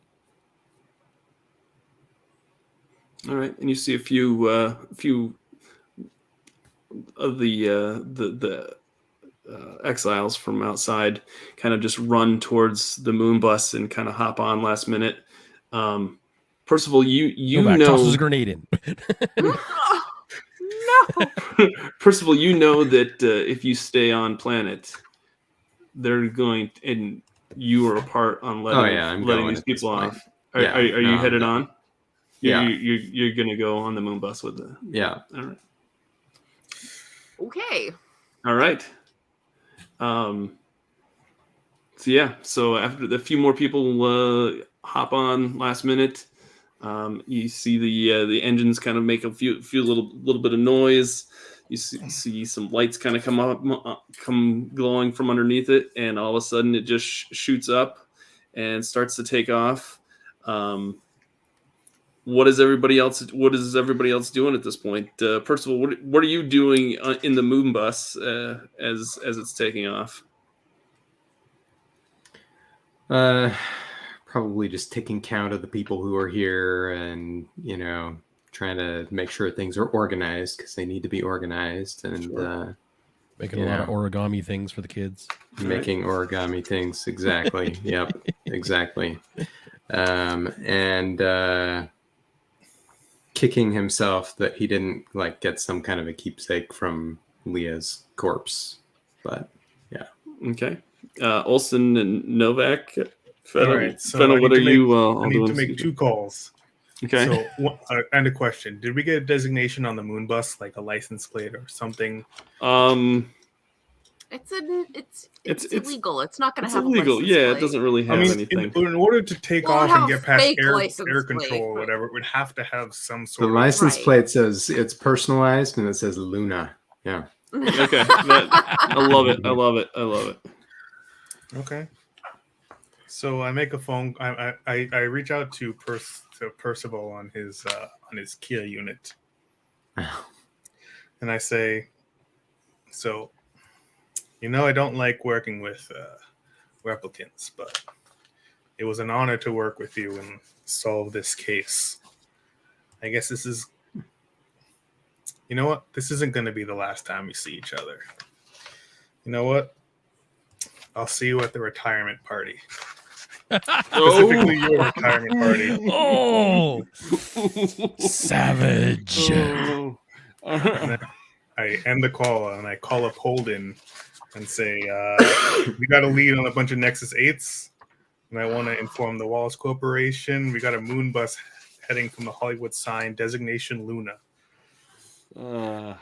All right, and you see a few of the exiles from outside kind of just run towards the moon bus and kind of hop on last minute. Percival, you Novak know, tosses a grenade in. No. Percival, you know that if you stay on planet, they're going, and you are a part on letting I'm letting going these at this people point. off. Are Yeah, you no, I'm headed done. on? Yeah. You're gonna go on the moon bus with the. Yeah. All right. Okay. All right. So yeah, so after a few more people hop on last minute, you see the engines kind of make a few little bit of noise. You see some lights kind of come glowing from underneath it, and all of a sudden it just shoots up and starts to take off. What is everybody else doing at this point? Percival, what are you doing in the moon bus as it's taking off? Probably just taking count of the people who are here and, trying to make sure things are organized because they need to be organized, and Sure. Making a lot of origami things for the kids. making origami things. Exactly. Yep. Exactly. And kicking himself that he didn't get some kind of a keepsake from Leah's corpse. But yeah. Okay. Olsen and Novak. All right, so Fennel, I what need are to you make- all I need doing? to make 2 calls. Okay. So, and a question: did we get a designation on the moon bus, like a license plate or something? It's It's illegal. It's not going to it's have illegal. a license Yeah, plate. it doesn't really have I mean, anything. in order to take Well, it off have and a get past fake air license control plate, or but- whatever, it would have to have some The sort license Right. plate says it's personalized and it says Luna. Yeah. Okay. I love it. I love it. Okay. So I make a phone. I reach out to Percival on his Kia unit, and I say, so, I don't like working with replicants, but it was an honor to work with you and solve this case. I guess this is, you know what? This isn't going to be the last time we see each other. You know what? I'll see you at the retirement party. Specifically, your retirement party. Oh, savage. Oh. And then I end the call and I call up Holden and say, we got a lead on a bunch of Nexus 8s, and I want to inform the Wallace Corporation. We got a moon bus heading from the Hollywood sign, designation Luna. All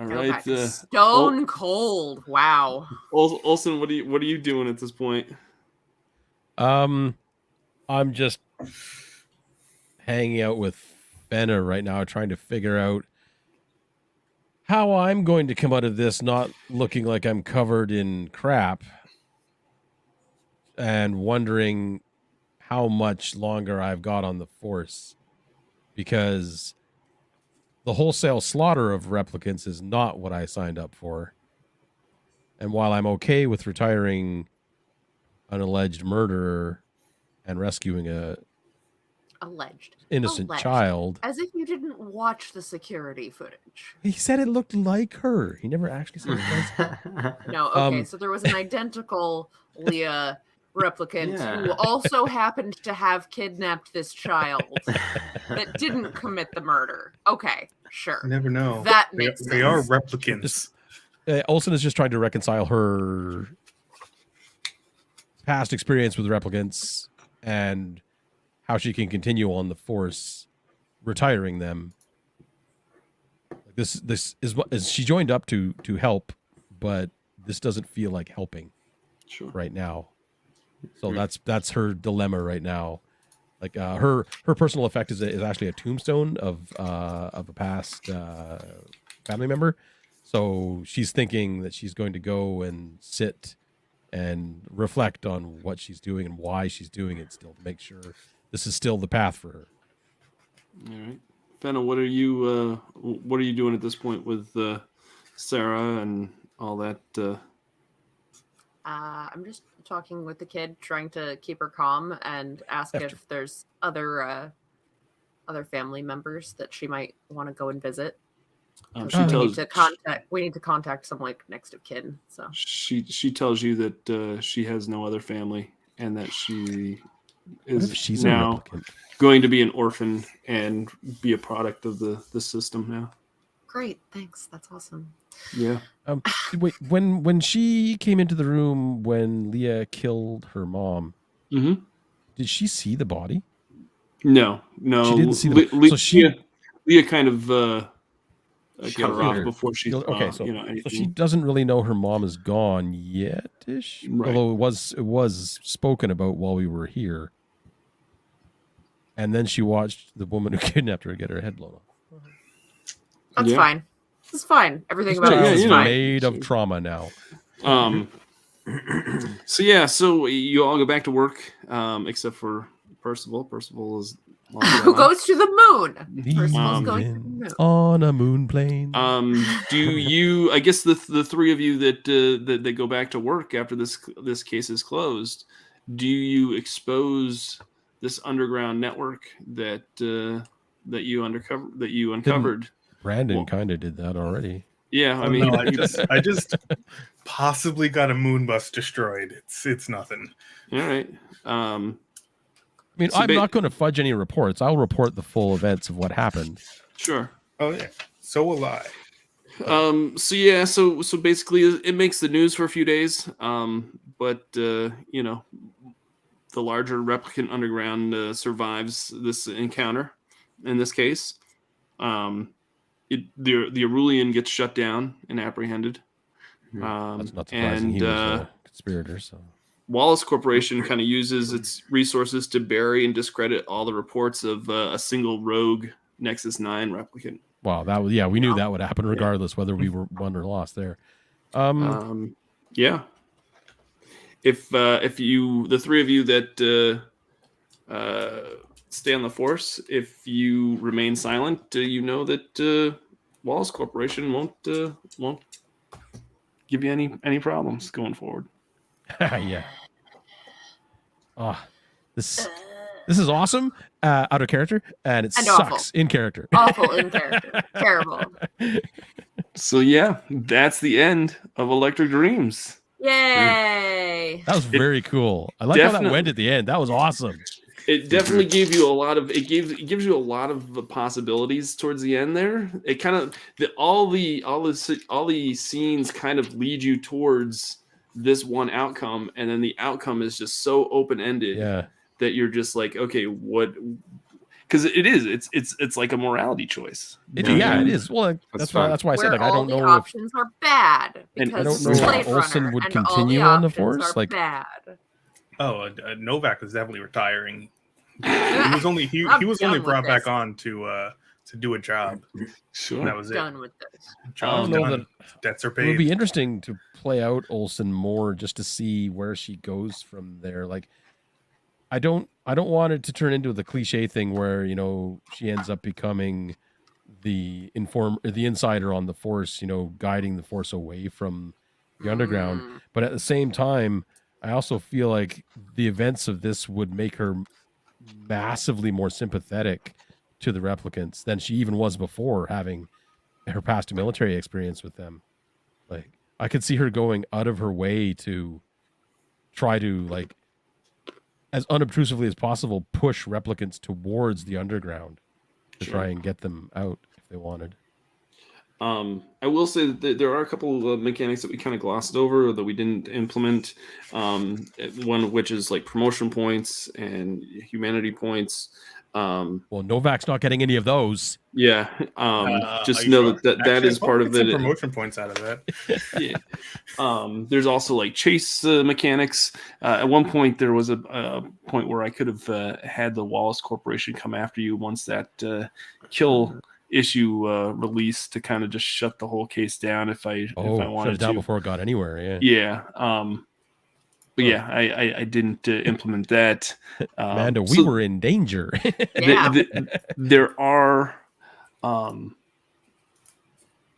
Novak right. is stone cold. Wow. Olsen, what are you doing at this point? I'm just hanging out with Fenna right now, trying to figure out how I'm going to come out of this not looking like I'm covered in crap, and wondering how much longer I've got on the force, because the wholesale slaughter of replicants is not what I signed up for. And while I'm okay with retiring an alleged murderer and rescuing a Alleged. innocent Alleged. child, As if you didn't watch the security footage. he said it looked like her. He never actually said it was. No, okay, Um, so there was an identical Leah replicant Yeah. who also happened to have kidnapped this child that didn't commit the murder. Okay, You sure. never know. That They, makes they are sense. replicants. Olsen is just trying to reconcile her past experience with replicants and how she can continue on the force, retiring them. This is what she joined up to help, but this doesn't feel like helping Sure. right now. So that's her dilemma right now. Like her personal effect is actually a tombstone of a past family member. So she's thinking that she's going to go and sit and reflect on what she's doing and why she's doing it still to make sure this is still the path for her. All right. Fenna, what are you doing at this point with Sarah and all that? I'm just talking with the kid, trying to keep her calm and ask if there's other family members that she might want to go and visit. We need to contact some like next of kin. So she tells you that she has no other family and that she's now going to be an orphan and be a product of the system now. Great, thanks. That's awesome. Yeah. Wait, when she came into the room when Leah killed her mom, did she see the body? No, she didn't see the. Leah kind of cut her off before she. So she doesn't really know her mom is gone yet, ish. Right. Although it was spoken about while we were here, and then she watched the woman who kidnapped her get her head blown off. That's fine. It's fine. Everything about it is fine. Made of trauma now. So you all go back to work, except for Percival. Percival is who goes to the moon. Percival's going to the moon on a moon plane. Do you? I guess the three of you that go back to work after this case is closed. Do you expose this underground network that you uncovered? Brandon kind of did that already. Yeah, I just possibly got a moon bus destroyed. It's nothing. All right. I'm not going to fudge any reports. I'll report the full events of what happened. Sure. Oh yeah. So will I. So basically, it makes the news for a few days. But the larger replicant underground survives this encounter. In this case, the Aurelian gets shut down and apprehended. That's not surprising. He was a conspirator. So Wallace Corporation kind of uses its resources to bury and discredit all the reports of a single rogue Nexus 9 replicant. Wow, we knew that would happen regardless whether we were won or lost there. Yeah. If you, the three of you that stay on the force, if you remain silent, you know that Wallace Corporation won't give you any problems going forward. Yeah. This is awesome out of character, and it sucks awful. In character. Awful in character. Terrible. So yeah, that's the end of Electric Dreams. Yay! That was very cool. I like how that went at the end. That was awesome. It definitely gave you a lot of it gives you a lot of possibilities towards the end there. It kind of all the scenes kind of lead you towards this one outcome, and then the outcome is just so open-ended that you're just like, okay, what? Because it's like a morality choice. It is. Well, that's why I said I don't know if options are bad, because I don't know if Olsen would continue on the force. Like bad. Oh, Novak is definitely retiring. He was only brought back on to do a job. Sure, that was it. Done with this. I don't know that debts are paid. It would be interesting to play out Olsen more just to see where she goes from there. Like, I don't want it to turn into the cliche thing where she ends up becoming the insider on the force, guiding the force away from the underground. But at the same time, I also feel like the events of this would make her massively more sympathetic to the replicants than she even was before, having her past military experience with them. Like, I could see her going out of her way to try to, like, as unobtrusively as possible, push replicants towards the underground to try and get them out if they wanted. I will say that there are a couple of mechanics that we kind of glossed over that we didn't implement. One of which is like promotion points and humanity points. Well, Novak's not getting any of those. Yeah. Just know that is part of it. Promotion points out of that. Yeah. There's also like chase mechanics. At one point, there was a point where I could have had the Wallace Corporation come after you once that kill issue release to kind of just shut the whole case down if I wanted shut it down to. Before it got anywhere. Yeah. but yeah, I didn't implement that. Amanda, we so were in danger. Yeah. there are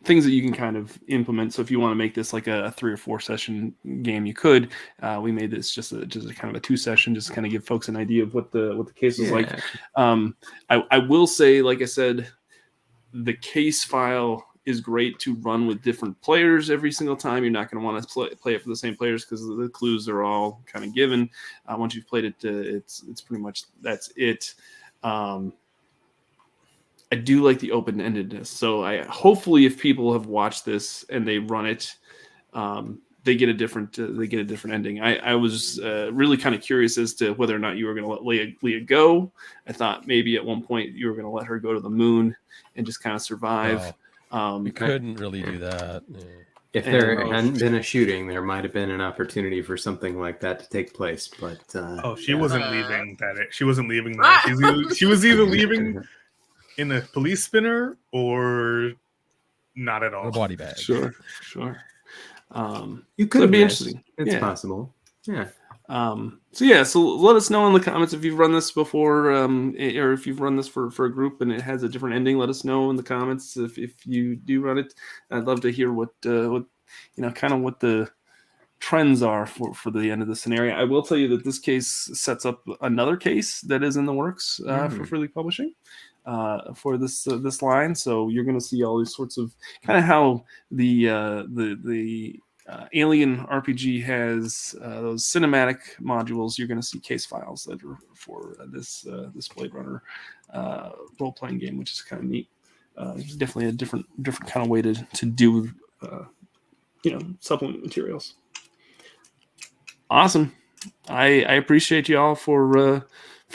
things that you can kind of implement. So if you want to make this like a 3 or 4 session game, you could. We made this just a kind of a 2 session, just to kind of give folks an idea of what the case is like. I will say, like I said, the case file is great to run with different players every single time. You're not going to want to play it for the same players because the clues are all kind of given. Once you've played it, it's pretty much that's it. I do like the open-endedness. So hopefully if people have watched this and they run it, they get a different ending. I was really kind of curious as to whether or not you were going to let Leah go. I thought maybe at one point you were going to let her go to the moon and just kind of survive. You couldn't really do that. Yeah. If there hadn't been a shooting, there might have been an opportunity for something like that to take place. But she wasn't leaving that. She wasn't leaving that. She was either leaving in a police spinner or not at all. A body bag. Sure. You could be interesting. It's possible. Yeah. So let us know in the comments if you've run this before, or if you've run this for a group and it has a different ending. Let us know in the comments if you do run it. I'd love to hear what kind of what the trends are for the end of the scenario. I will tell you that this case sets up another case that is in the works for Free League Publishing for this line. So you're going to see all these sorts of kind of how the Alien RPG has those cinematic modules. You're going to see case files that are for this Blade Runner role-playing game, which is kind of neat. Definitely a different kind of way to do supplement materials. Awesome. I appreciate you all for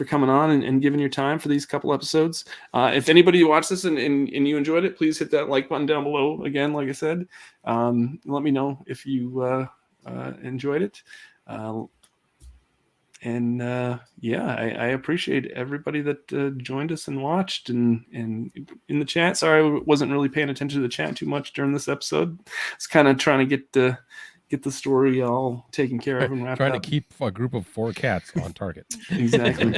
coming on and giving your time for these couple episodes. If anybody watched this and you enjoyed it, please hit that like button down below. Again, like I said, let me know if you enjoyed it. I appreciate everybody that joined us and watched and in the chat. Sorry, I wasn't really paying attention to the chat too much during this episode. It's kind of trying to get the story all taken care of and wrapped Trying up. to keep a group of 4 cats on target. Exactly.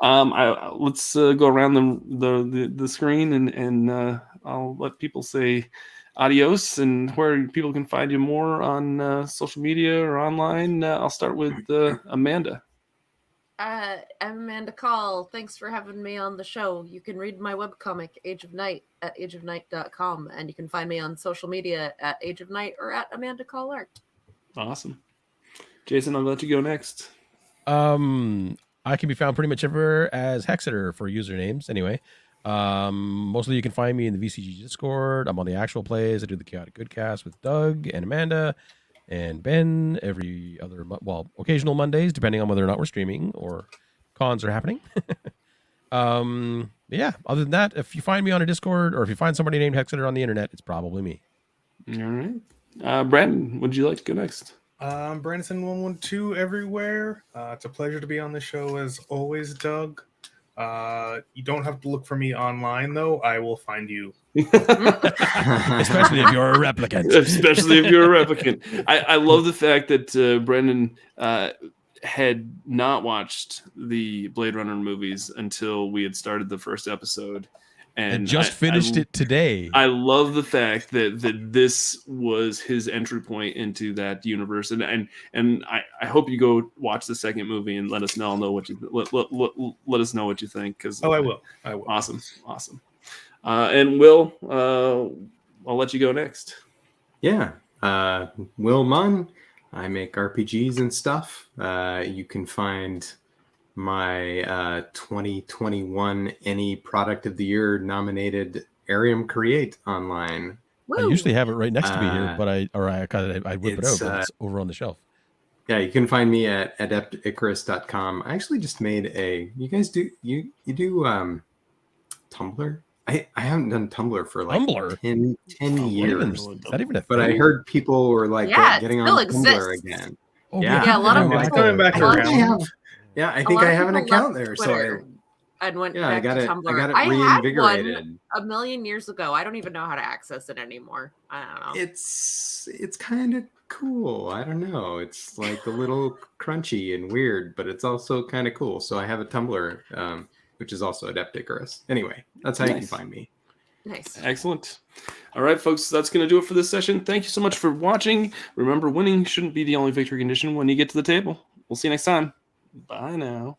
Let's go around the screen and I'll let people say adios and where people can find you more on social media or online. I'll start with Amanda. I'm Amanda Call. Thanks for having me on the show. You can read my webcomic, Age of Night, at ageofnight.com, and you can find me on social media at Age of Night or at Amanda Call Art. Awesome. Jason, I'll let you go next. I can be found pretty much everywhere as Hexeter for usernames. Anyway, mostly you can find me in the VCG Discord. I'm on the actual plays. I do the Chaotic Goodcast with Doug and Amanda and Ben every other occasional Mondays, depending on whether or not we're streaming or cons are happening. Yeah, other than that, if you find me on a Discord or if you find somebody named Hexeter on the internet, it's probably me. All right. Brandon, would you like to go next? Brandon112 everywhere. It's a pleasure to be on the show as always, Doug. You don't have to look for me online, though. I will find you. Especially if you're a replicant. I love the fact that Brendan had not watched the Blade Runner movies until we had started the first episode. And just finished it today. I love the fact that this was his entry point into that universe, and I hope you go watch the second movie and let us know what you let us know what you think. Because I will. Awesome. And Will, I'll let you go next. Yeah, Will Munn. I make RPGs and stuff. You can find my 2021 Any Product of the Year nominated Arium Create online. Woo! I usually have it right next to me here, but I whip it out, but it's over on the shelf. Yeah, you can find me at adepticarus.com. I actually just made you guys do Tumblr? I haven't done Tumblr for like Tumblr? 10 years. Is that even a thing? But I heard people were like getting on Tumblr again. Oh, yeah, a lot of people coming back around. I think I have an account there. So and went Yeah, I back got to it. Tumblr. I got it had one reinvigorated. a million years ago. I don't even know how to access it anymore. I don't know. It's kind of cool. I don't know. It's like a little crunchy and weird, but it's also kind of cool. So I have a Tumblr, which is also Adept Icarus. Anyway, that's how you can Nice. find me. Nice. Excellent. All right, folks, that's going to do it for this session. Thank you so much for watching. Remember, winning shouldn't be the only victory condition when you get to the table. We'll see you next time. Bye now.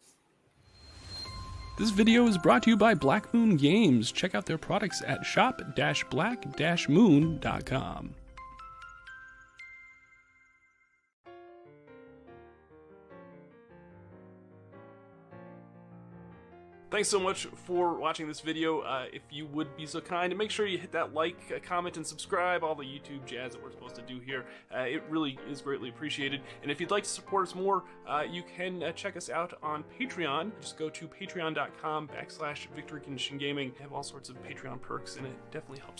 This video is brought to you by Black Moon Games. Check out their products at shop-black-moon.com. Thanks so much for watching this video. If you would be so kind, make sure you hit that like, comment, and subscribe, all the YouTube jazz that we're supposed to do here. It really is greatly appreciated. And if you'd like to support us more, you can check us out on Patreon. Just go to patreon.com/victoryconditiongaming. They have all sorts of Patreon perks, and it definitely helps